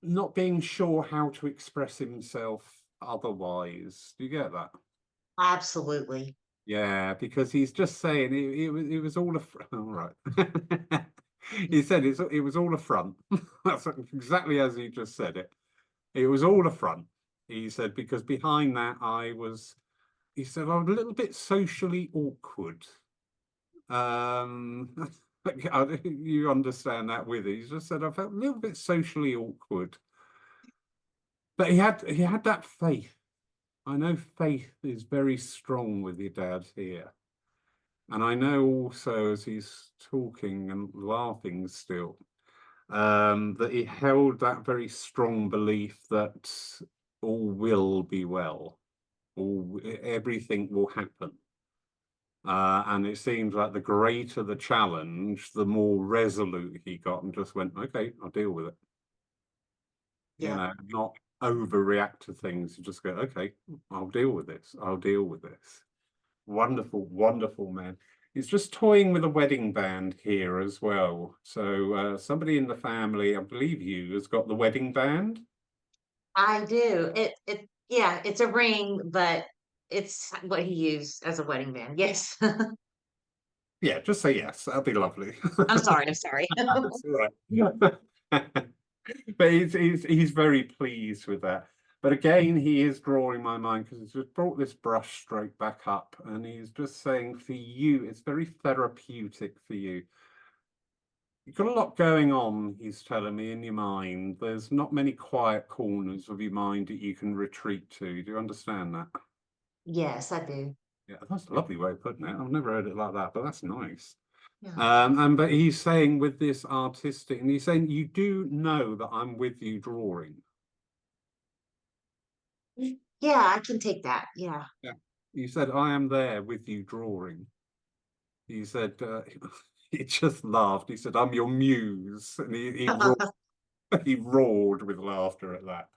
not being sure how to express himself otherwise. Do you get that? Absolutely. Yeah, because he's just saying it was all all right. He said it was all a front. That's exactly as he just said it. It was all a front. He said, because behind that he said, I'm a little bit socially awkward. You understand that with it. He just said, I felt a little bit socially awkward. But he had that faith. I know faith is very strong with your dad here. And I know also, as he's talking and laughing still, that he held that very strong belief that all will be well, everything will happen. And it seems like the greater the challenge, the more resolute he got and just went, okay, I'll deal with it. Yeah. You know, not overreact to things. You just go, okay, I'll deal with this. I'll deal with this. Wonderful, wonderful man. He's just toying with a wedding band here as well. So somebody in the family, I believe you, has got the wedding band. I do. Yeah, it's a ring, but it's what he used as a wedding band. Yes. Yeah, just say yes. That'll be lovely. I'm sorry. I'm sorry. That's all right. But he's very pleased with that. But again, he is drawing my mind because he's just brought this brush stroke back up and he's just saying, for you, it's very therapeutic for you. You've got a lot going on, he's telling me, in your mind. There's not many quiet corners of your mind that you can retreat to. Do you understand that? Yes, I do. Yeah, that's a lovely way of putting it. I've never heard it like that, but that's nice. Yeah. But he's saying with this artistic, and he's saying, you do know that I'm with you drawing. Yeah, I can take that. Yeah. Yeah. He said, I am there with you drawing. He said, he just laughed. He said, I'm your muse. And he roared with laughter at that.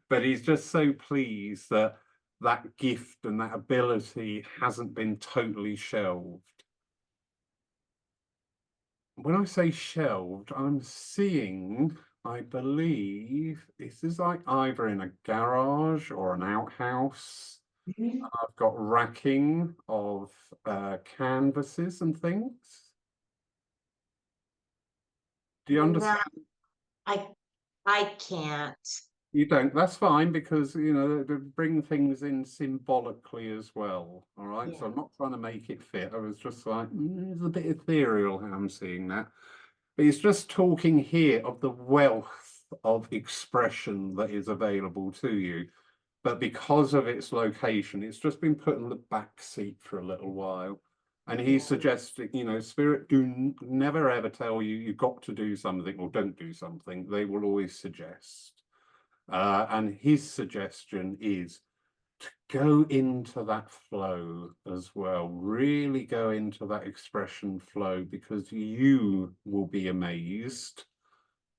But he's just so pleased that that gift and that ability hasn't been totally shelved. When I say shelved, I'm seeing, I believe, this is like either in a garage or an outhouse. I've got racking of canvases and things. Do you understand? No, I can't. You don't. That's fine, because you know they bring things in symbolically as well. All right. Yeah. So I'm not trying to make it fit. I was just like, it's a bit ethereal how I'm seeing that. But he's just talking here of the wealth of expression that is available to you. But because of its location, it's just been put in the back seat for a little while. And he's suggesting, you know, spirit never ever tell you you've got to do something or don't do something. They will always suggest. And his suggestion is to go into that flow as well. Really go into that expression flow, because you will be amazed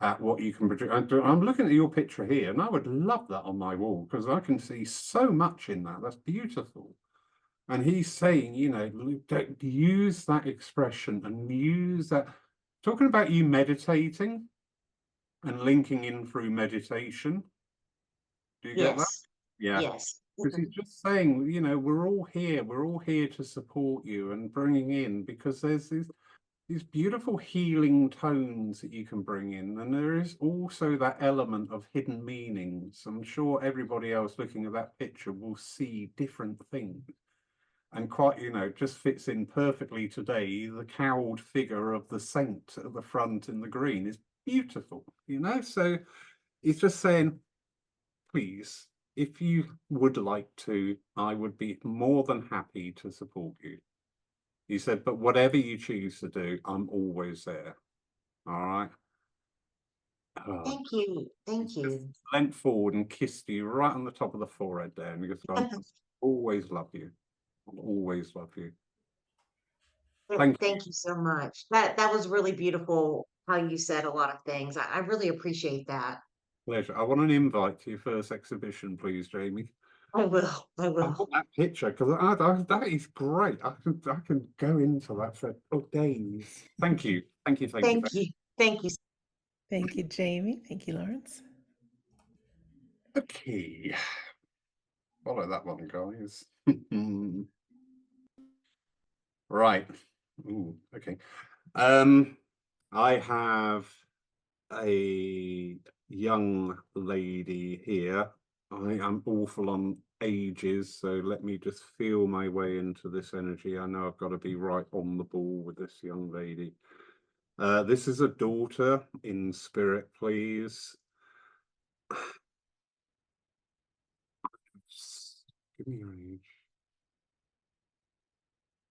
at what you can produce. I'm looking at your picture here, and I would love that on my wall, because I can see so much in that. That's beautiful. And he's saying, you know, use that expression and use that. Talking about you meditating and linking in through meditation. Do you get that? Yes. Yeah. Yes. Because he's just saying, you know, we're all here to support you and bringing in, because there's these beautiful healing tones that you can bring in. And there is also that element of hidden meanings. I'm sure everybody else looking at that picture will see different things. And quite, you know, just fits in perfectly today. The cowled figure of the saint at the front in the green is beautiful, you know. So he's just saying, please, if you would like to, I would be more than happy to support you. He said, but whatever you choose to do, I'm always there. All right. Thank you. Thank He's just you. leant forward and kissed you right on the top of the forehead there. And he goes, I'll always love you. I'll always love you. Thank you. Thank you so much. That was really beautiful how you said a lot of things. I really appreciate that. Pleasure. I want an invite to your first exhibition, please, Jamie. I will. I I will. want that picture, because that is great. I can go into that for days. Thank you. Thank you. Thank you. Thank you. Thank you. Thank you, Jamie. Thank you, Lawrence. Okay. Follow that one, guys. Right. Ooh, okay. I have a young lady here. I am awful on ages, so let me just feel my way into this energy. I know I've got to be right on the ball with this young lady. This is a daughter in spirit, please. Give me your age.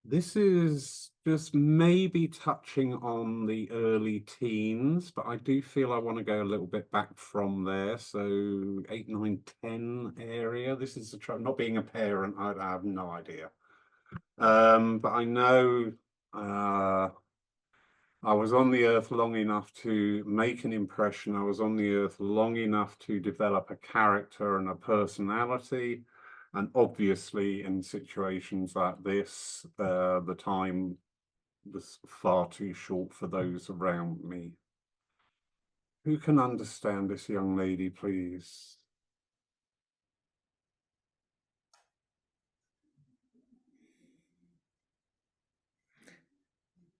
This is just maybe touching on the early teens, but I do feel I want to go a little bit back from there. So 8, 9, 10 area. This is not being a parent, I have no idea. But I know I was on the earth long enough to make an impression. I was on the earth long enough to develop a character and a personality. And obviously, in situations like this, the time was far too short for those around me. Who can understand this young lady, please?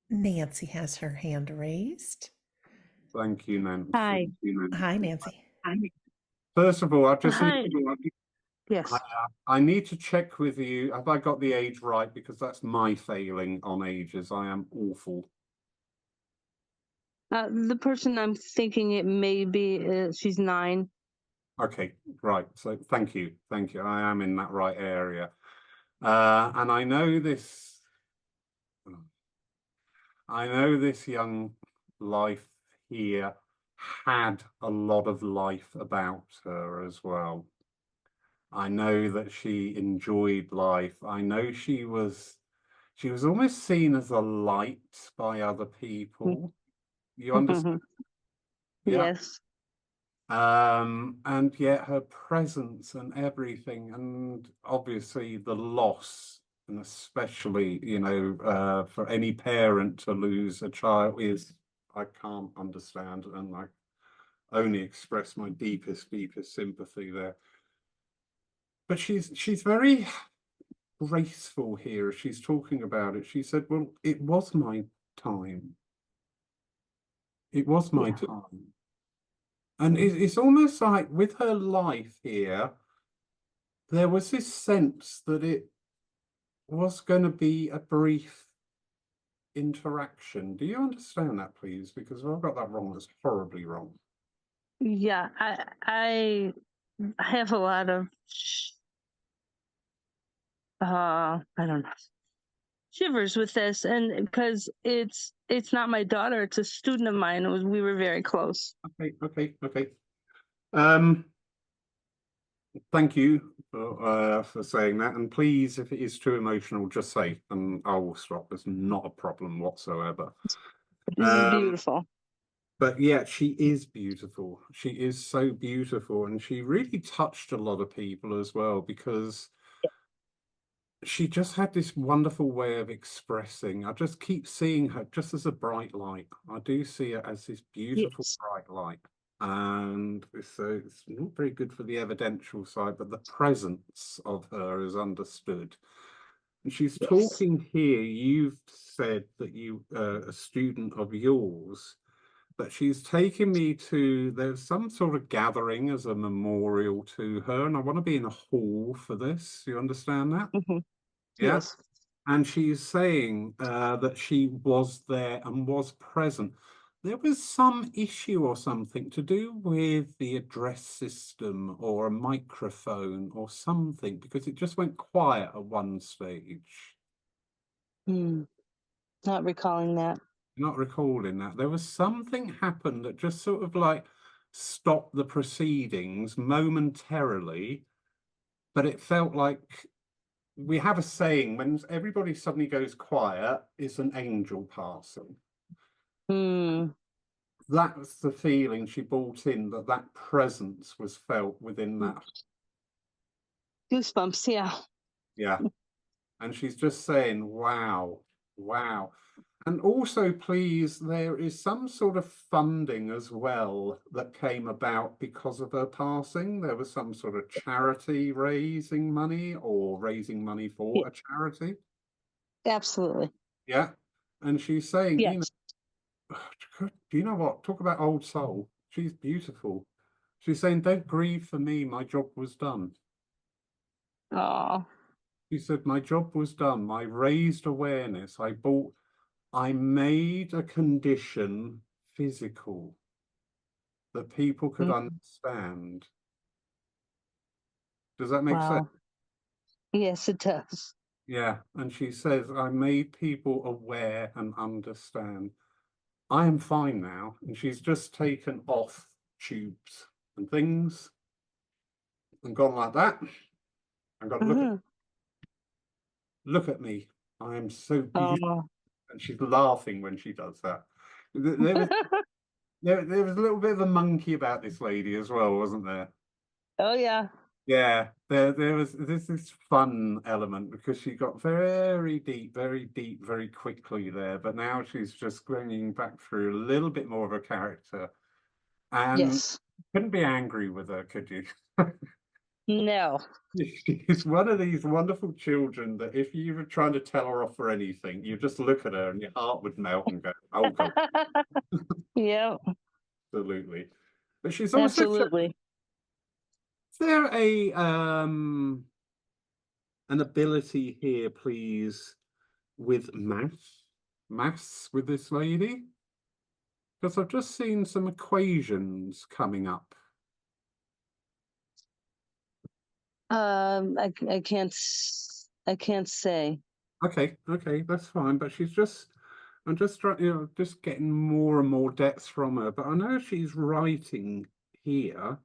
Nancy has her hand raised. Thank you, Nancy. Hi. Hi, Nancy. First of all, I just Hi. need Yes. I need to check with you. Have I got the age right? Because that's my failing on ages. I am awful. The person I'm thinking it may be, she's 9. Okay, right. So thank you. Thank you. I am in that right area. And I know this young life here had a lot of life about her as well. I know that she enjoyed life. I know she was almost seen as a light by other people. You understand? Yeah. Yes. And yet her presence and everything, and obviously the loss, and especially, you know, for any parent to lose a child I can't understand, and I only express my deepest sympathy there. But she's very graceful here as she's talking about it. She said, well, it was my time. It was my time. And it's almost like with her life here, there was this sense that it was going to be a brief interaction. Do you understand that, please? Because if I've got that wrong, that's horribly wrong. Yeah. I have a lot of, I don't know, shivers with this, and because it's not my daughter, it's a student of mine. We were very close. Okay. Thank you for saying that. And please, if it is too emotional, just say, and I will stop. It's not a problem whatsoever. This is beautiful. But yeah, she is beautiful. She is so beautiful. And she really touched a lot of people as well, because she just had this wonderful way of expressing. I just keep seeing her just as a bright light. I do see her as this beautiful Yes. bright light. And so it's not very good for the evidential side, but the presence of her is understood. And she's Yes. talking here, you've said that you a student of yours, but she's taken me to, there's some sort of gathering as a memorial to her, and I want to be in a hall for this. You understand that? Mhm. Yeah. Yes. And she's saying that she was there and was present. There was some issue or something to do with the address system or a microphone or something, because it just went quiet at one stage. Not recalling that. Not recalling that. There was something happened that just sort of like stopped the proceedings momentarily, but it felt like, we have a saying, when everybody suddenly goes quiet, it's an angel passing. That was the feeling she brought in, that presence was felt within that. Goosebumps. Yeah. Yeah. And she's just saying, wow. And also, please, there is some sort of funding as well that came about because of her passing. There was some sort of charity raising money, or raising money for a charity. Absolutely. Yeah. And she's saying, Yes. do you know what? Talk about old soul. She's beautiful. She's saying, don't grieve for me. My job was done. Oh. She said, my job was done. I raised awareness. I made a condition physical that people could understand. Does that make sense? Wow. Yes, it does. Yeah. And she says, I made people aware and understand. I am fine now. And she's just taken off tubes and things and gone like that. And gone, look at me. I am so beautiful. And she's laughing when she does that. There was there was a little bit of a monkey about this lady as well, wasn't there? Oh yeah. Yeah, there was this fun element, because she got very deep, very quickly there. But now she's just bringing back through a little bit more of a character. And Yes. couldn't be angry with her, could you? No. She's one of these wonderful children that if you were trying to tell her off for anything, you just look at her and your heart would melt and go, oh God. Yeah. Absolutely. But she's also, Absolutely. is there an ability here, please, with maths with this lady? Because I've just seen some equations coming up. I can't say. Okay, that's fine. But I'm just trying, just getting more and more depth from her. But I know she's writing here.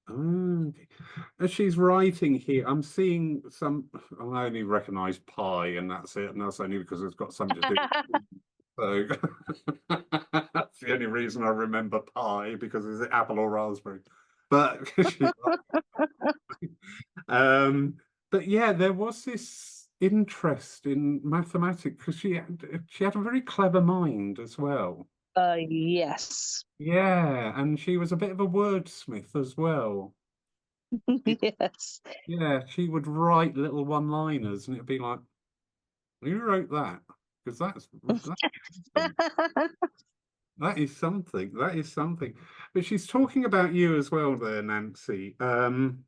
Okay. As she's writing here, I'm seeing some. I only recognise pi, and that's it. And that's only because it's got something to do. So that's the only reason I remember pi, because is it apple or raspberry? But but yeah, there was this interest in mathematics because she had a very clever mind as well. Yes. Yeah, and she was a bit of a wordsmith as well. Yes. Yeah, she would write little one-liners, and it'd be like, "Who wrote that?" Because that is something. That is something. But she's talking about you as well, there, Nancy, and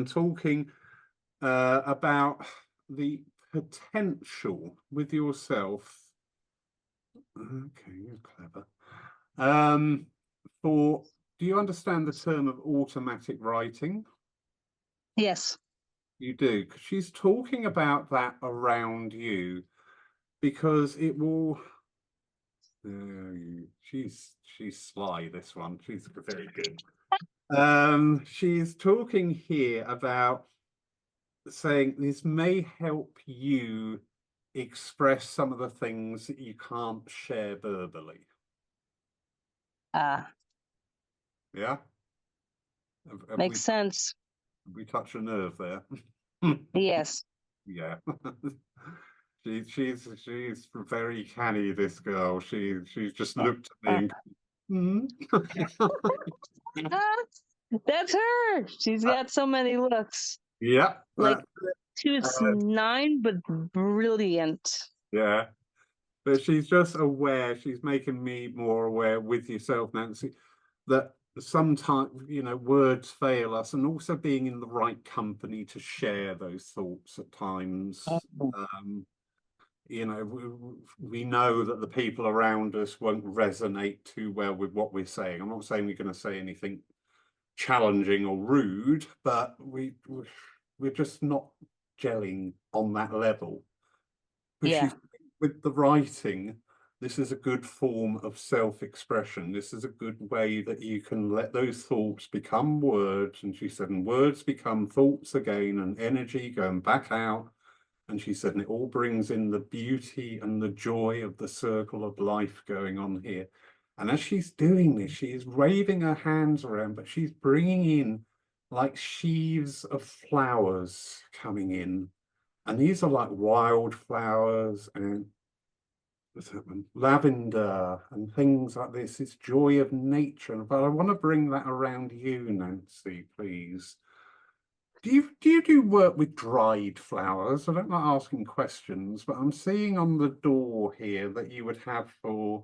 talking about the potential with yourself. Okay, you're clever. Do you understand the term of automatic writing? Yes. You do, 'cause she's talking about that around you because it will. She's sly. This one, she's very good. She's talking here about saying this may help you express some of the things that you can't share verbally. Ah, Yeah, have makes sense. we touched a nerve there? Yes. Yeah. She's very canny, this girl. She's just looked at me and Ah, that's her. She's got so many looks. yeah, Like she was uh, 9, but brilliant. yeah. But she's just aware, she's making me more aware with yourself, Nancy, that sometimes, words fail us, and also being in the right company to share those thoughts at times. We know that the people around us won't resonate too well with what we're saying. I'm not saying we're going to say anything challenging or rude, but we're just not gelling on that level. But Yeah. with the writing, this is a good form of self-expression. This is a good way that you can let those thoughts become words. And she said, and words become thoughts again, and energy going back out. And she said, and it all brings in the beauty and the joy of the circle of life going on here. And as she's doing this, she is waving her hands around, but she's bringing in like sheaves of flowers coming in. And these are like wildflowers and lavender and things like this. It's joy of nature. But I want to bring that around you, Nancy, please. Do you do work with dried flowers? I don't like asking questions, but I'm seeing on the door here that you would have for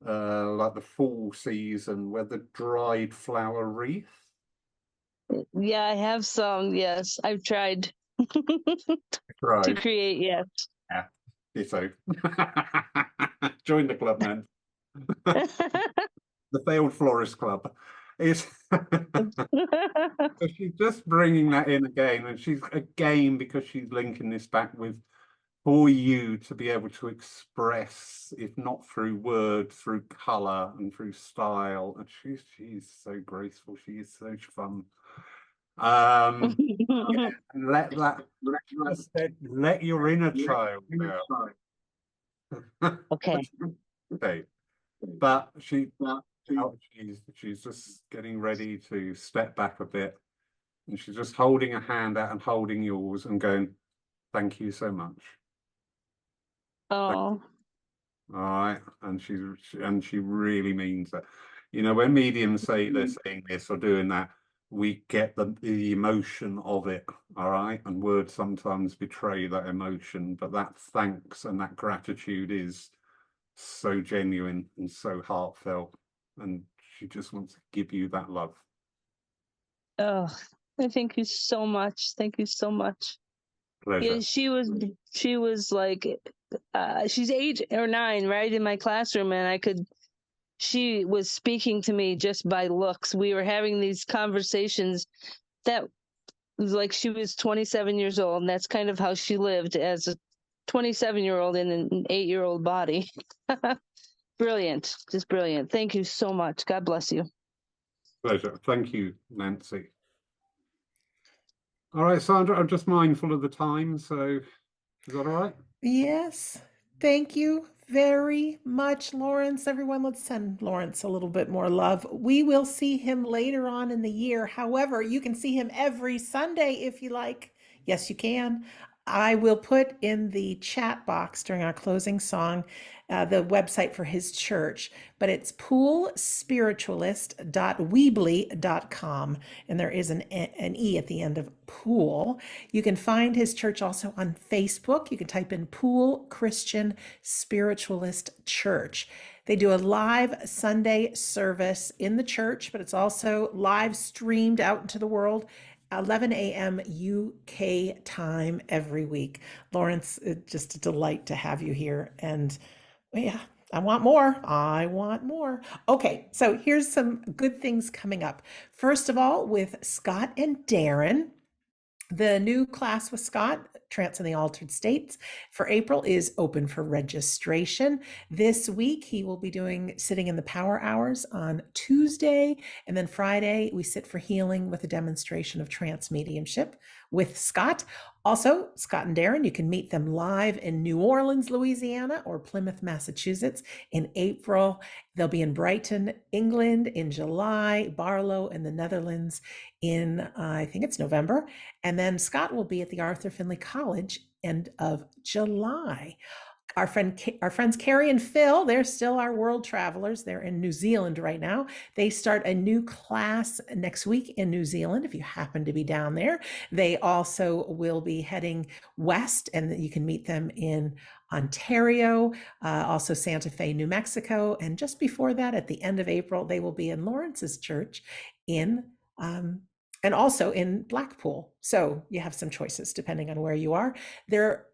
like the fall season where the dried flower wreath. Yeah, I have some. Yes, I've tried to Right. create. Yes. Yeah. So join the club, man. The failed florist club. It's so she's just bringing that in again, and she's again, because she's linking this back with for you to be able to express, if not through word, through color and through style. And she's so graceful. She is so fun. Yeah, and let your inner child out. Okay. Okay. But she's just getting ready to step back a bit, and she's just holding a hand out and holding yours and going, thank you so much. Oh. All right. And she really means that. When mediums say they're saying this or doing that, we get the emotion of it. All right. And words sometimes betray that emotion, but that thanks and that gratitude is so genuine and so heartfelt, and she just wants to give you that love. Oh, thank you so much. Thank you so much. Pleasure. Yeah, she was like, she's 8 or 9, right, in my classroom, and she was speaking to me just by looks. We were having these conversations that was like she was 27 years old, and that's kind of how she lived as a 27-year-old in an 8-year-old body. Brilliant, just brilliant. Thank you so much. God bless you. Pleasure. Thank you, Nancy. All right, Sandra, I'm just mindful of the time, so is that all right? Yes. Thank you very much, Lawrence. Everyone, let's send Lawrence a little bit more love. We will see him later on in the year. However, you can see him every Sunday if you like. Yes, you can. I will put in the chat box during our closing song the website for his church, but it's poolspiritualist.weebly.com, and there is an E at the end of pool. You can find his church also on Facebook. You can type in Pool Christian Spiritualist Church. They do a live Sunday service in the church, but it's also live streamed out into the world. 11 a.m. UK time every week. Lawrence, it's just a delight to have you here. And yeah, I want more. I want more. Okay, so here's some good things coming up. First of all, with Scott and Darren, The new class with Scott, Trance in the Altered States, for April is open for registration. This week, he will be sitting in the power hours on Tuesday. And then Friday, we sit for healing with a demonstration of trance mediumship with Scott. Also, Scott and Darren, you can meet them live in New Orleans, Louisiana, or Plymouth, Massachusetts in April. They'll be in Brighton, England in July, Barlow in the Netherlands in, I think it's November. And then Scott will be at the Arthur Findlay College end of July. Our friends Carrie and Phil, they're still our world travelers. They're in New Zealand right now. They start a new class next week in New Zealand, if you happen to be down there. They also will be heading west, and you can meet them in Ontario, also Santa Fe, New Mexico. And just before that, at the end of April, they will be in Lawrence's church in and also in Blackpool. So you have some choices depending on where you are. Their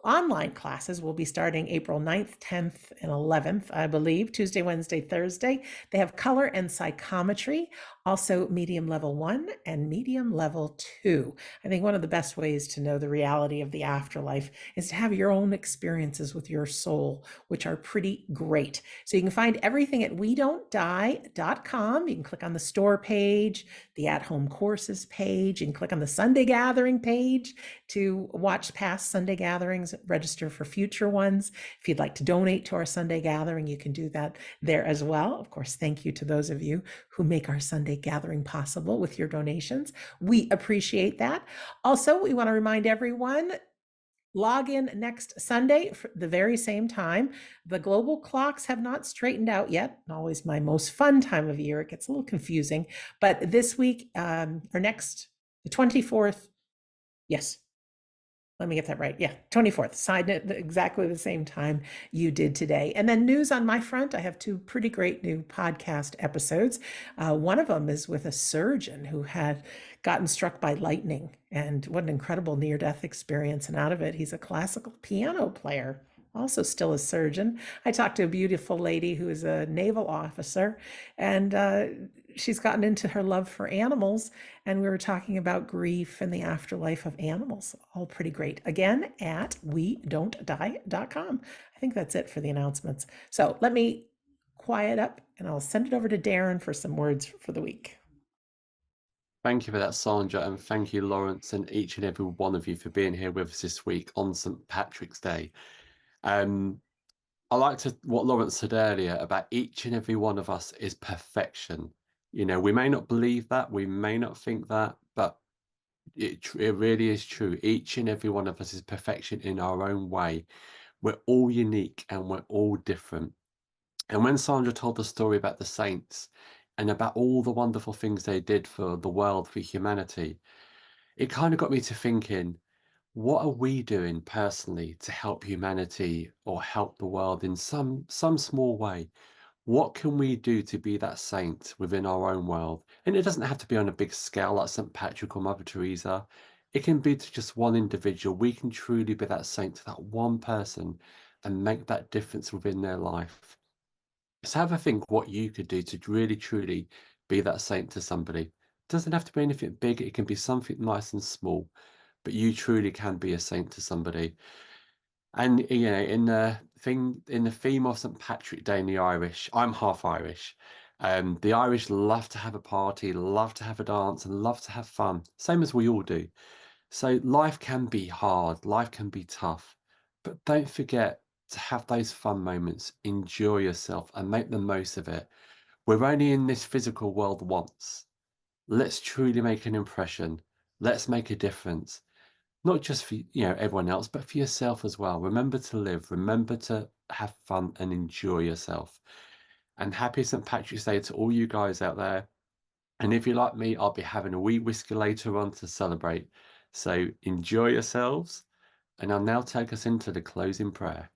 online classes will be starting April 9th, 10th, and 11th, I believe, Tuesday, Wednesday, Thursday. They have color and psychometry, also medium level 1 and medium level 2. I think one of the best ways to know the reality of the afterlife is to have your own experiences with your soul, which are pretty great. So you can find everything at wedon'tdie.com. You can click on the store page, the at-home courses page. You can click on the Sunday Gathering page to watch past Sunday gatherings, register for future ones. If you'd like to donate to our Sunday Gathering, you can do that there as well. Of course, thank you to those of you who make our Sunday Gathering possible with your donations. We appreciate that. Also, we want to remind everyone, log in next Sunday for the very same time. The global clocks have not straightened out yet. Always my most fun time of year. It gets a little confusing, but this week or next, the 24th, yes. Let me get that right. Yeah, 24th, side at exactly the same time you did today. And then news on my front, I have 2 pretty great new podcast episodes. One of them is with a surgeon who had gotten struck by lightning, and what an incredible near-death experience. And out of it, he's a classical piano player, also still a surgeon. I talked to a beautiful lady who is a naval officer, and she's gotten into her love for animals, and we were talking about grief and the afterlife of animals. All pretty great. Again, at wedon'tdie.com. I think that's it for the announcements. So let me quiet up, and I'll send it over to Darren for some words for the week. Thank you for that, Sandra, and thank you, Lawrence, and each and every one of you for being here with us this week on St. Patrick's Day. I liked what Lawrence said earlier about each and every one of us is perfection. You know, we may not believe that, we may not think that, but it really is true. Each and every one of us is perfection in our own way. We're all unique and we're all different. And when Sandra told the story about the saints and about all the wonderful things they did for the world, for humanity, it kind of got me to thinking, what are we doing personally to help humanity or help the world in some small way? What can we do to be that saint within our own world? And it doesn't have to be on a big scale like St. Patrick or Mother Teresa. It can be to just one individual. We can truly be that saint to that one person and make that difference within their life. So have a think what you could do to really, truly be that saint to somebody. It doesn't have to be anything big. It can be something nice and small, but you truly can be a saint to somebody. And you know, in the theme of St. Patrick Day in the Irish, I'm half Irish. The Irish love to have a party, love to have a dance, and love to have fun, same as we all do. So life can be hard, life can be tough, but don't forget to have those fun moments, enjoy yourself, and make the most of it. We're only in this physical world once. Let's truly make an impression. Let's make a difference. Not just for everyone else, but for yourself as well. Remember to live, remember to have fun and enjoy yourself. And happy St. Patrick's Day to all you guys out there. And if you're like me, I'll be having a wee whiskey later on to celebrate. So enjoy yourselves. And I'll now take us into the closing prayer.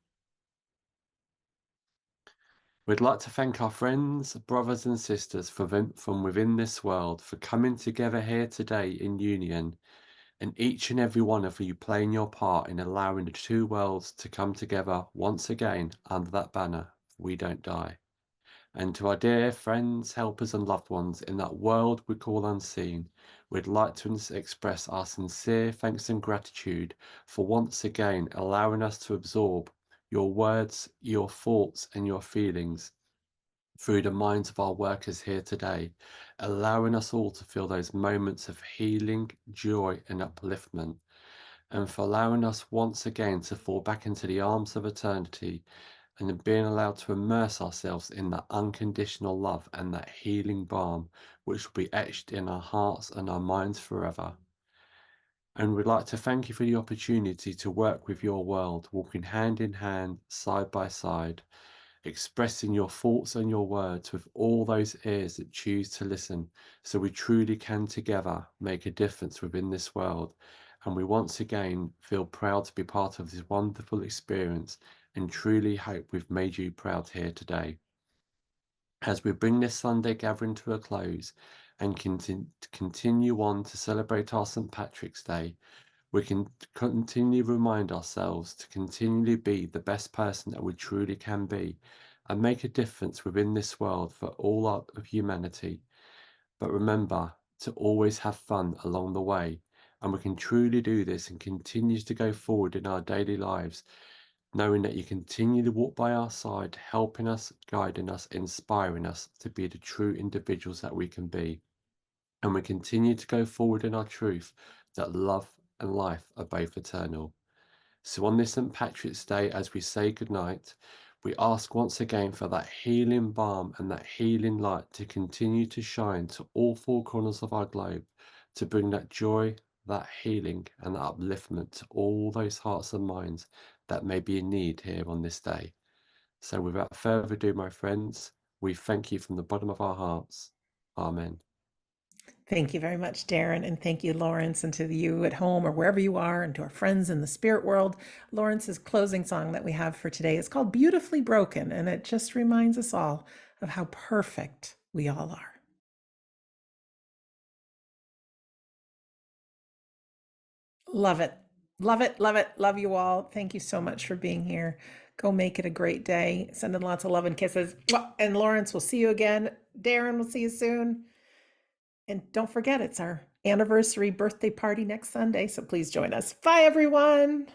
We'd like to thank our friends, brothers and sisters from within this world for coming together here today in union, and each and every one of you playing your part in allowing the 2 worlds to come together once again under that banner, We Don't Die. And to our dear friends, helpers, and loved ones in that world we call unseen, we'd like to express our sincere thanks and gratitude for once again allowing us to absorb your words, your thoughts, and your feelings through the minds of our workers here today, allowing us all to feel those moments of healing, joy, and upliftment, and for allowing us once again to fall back into the arms of eternity and in being allowed to immerse ourselves in that unconditional love and that healing balm which will be etched in our hearts and our minds forever. And we'd like to thank you for the opportunity to work with your world, walking hand in hand, side by side, expressing your thoughts and your words with all those ears that choose to listen, so we truly can together make a difference within this world. And we once again feel proud to be part of this wonderful experience and truly hope we've made you proud here today. As we bring this Sunday gathering to a close and continue on to celebrate our St. Patrick's Day, we can continually remind ourselves to continually be the best person that we truly can be and make a difference within this world for all of humanity. But remember to always have fun along the way, and we can truly do this and continue to go forward in our daily lives, knowing that you continue to walk by our side, helping us, guiding us, inspiring us to be the true individuals that we can be. And we continue to go forward in our truth that love and life are both eternal. So on this St. Patrick's Day, as we say goodnight, we ask once again for that healing balm and that healing light to continue to shine to all four corners of our globe, to bring that joy, that healing, and that upliftment to all those hearts and minds that may be in need here on this day. So without further ado, my friends, we thank you from the bottom of our hearts. Amen. Thank you very much, Darren, and thank you, Lawrence, and to you at home or wherever you are, and to our friends in the spirit world. Lawrence's closing song that we have for today is called Beautifully Broken, and it just reminds us all of how perfect we all are. Love it. Love it. Love it. Love you all. Thank you so much for being here. Go make it a great day. Sending lots of love and kisses. And Lawrence, we'll see you again. Darren, we'll see you soon. And don't forget, it's our anniversary birthday party next Sunday, so please join us. Bye, everyone.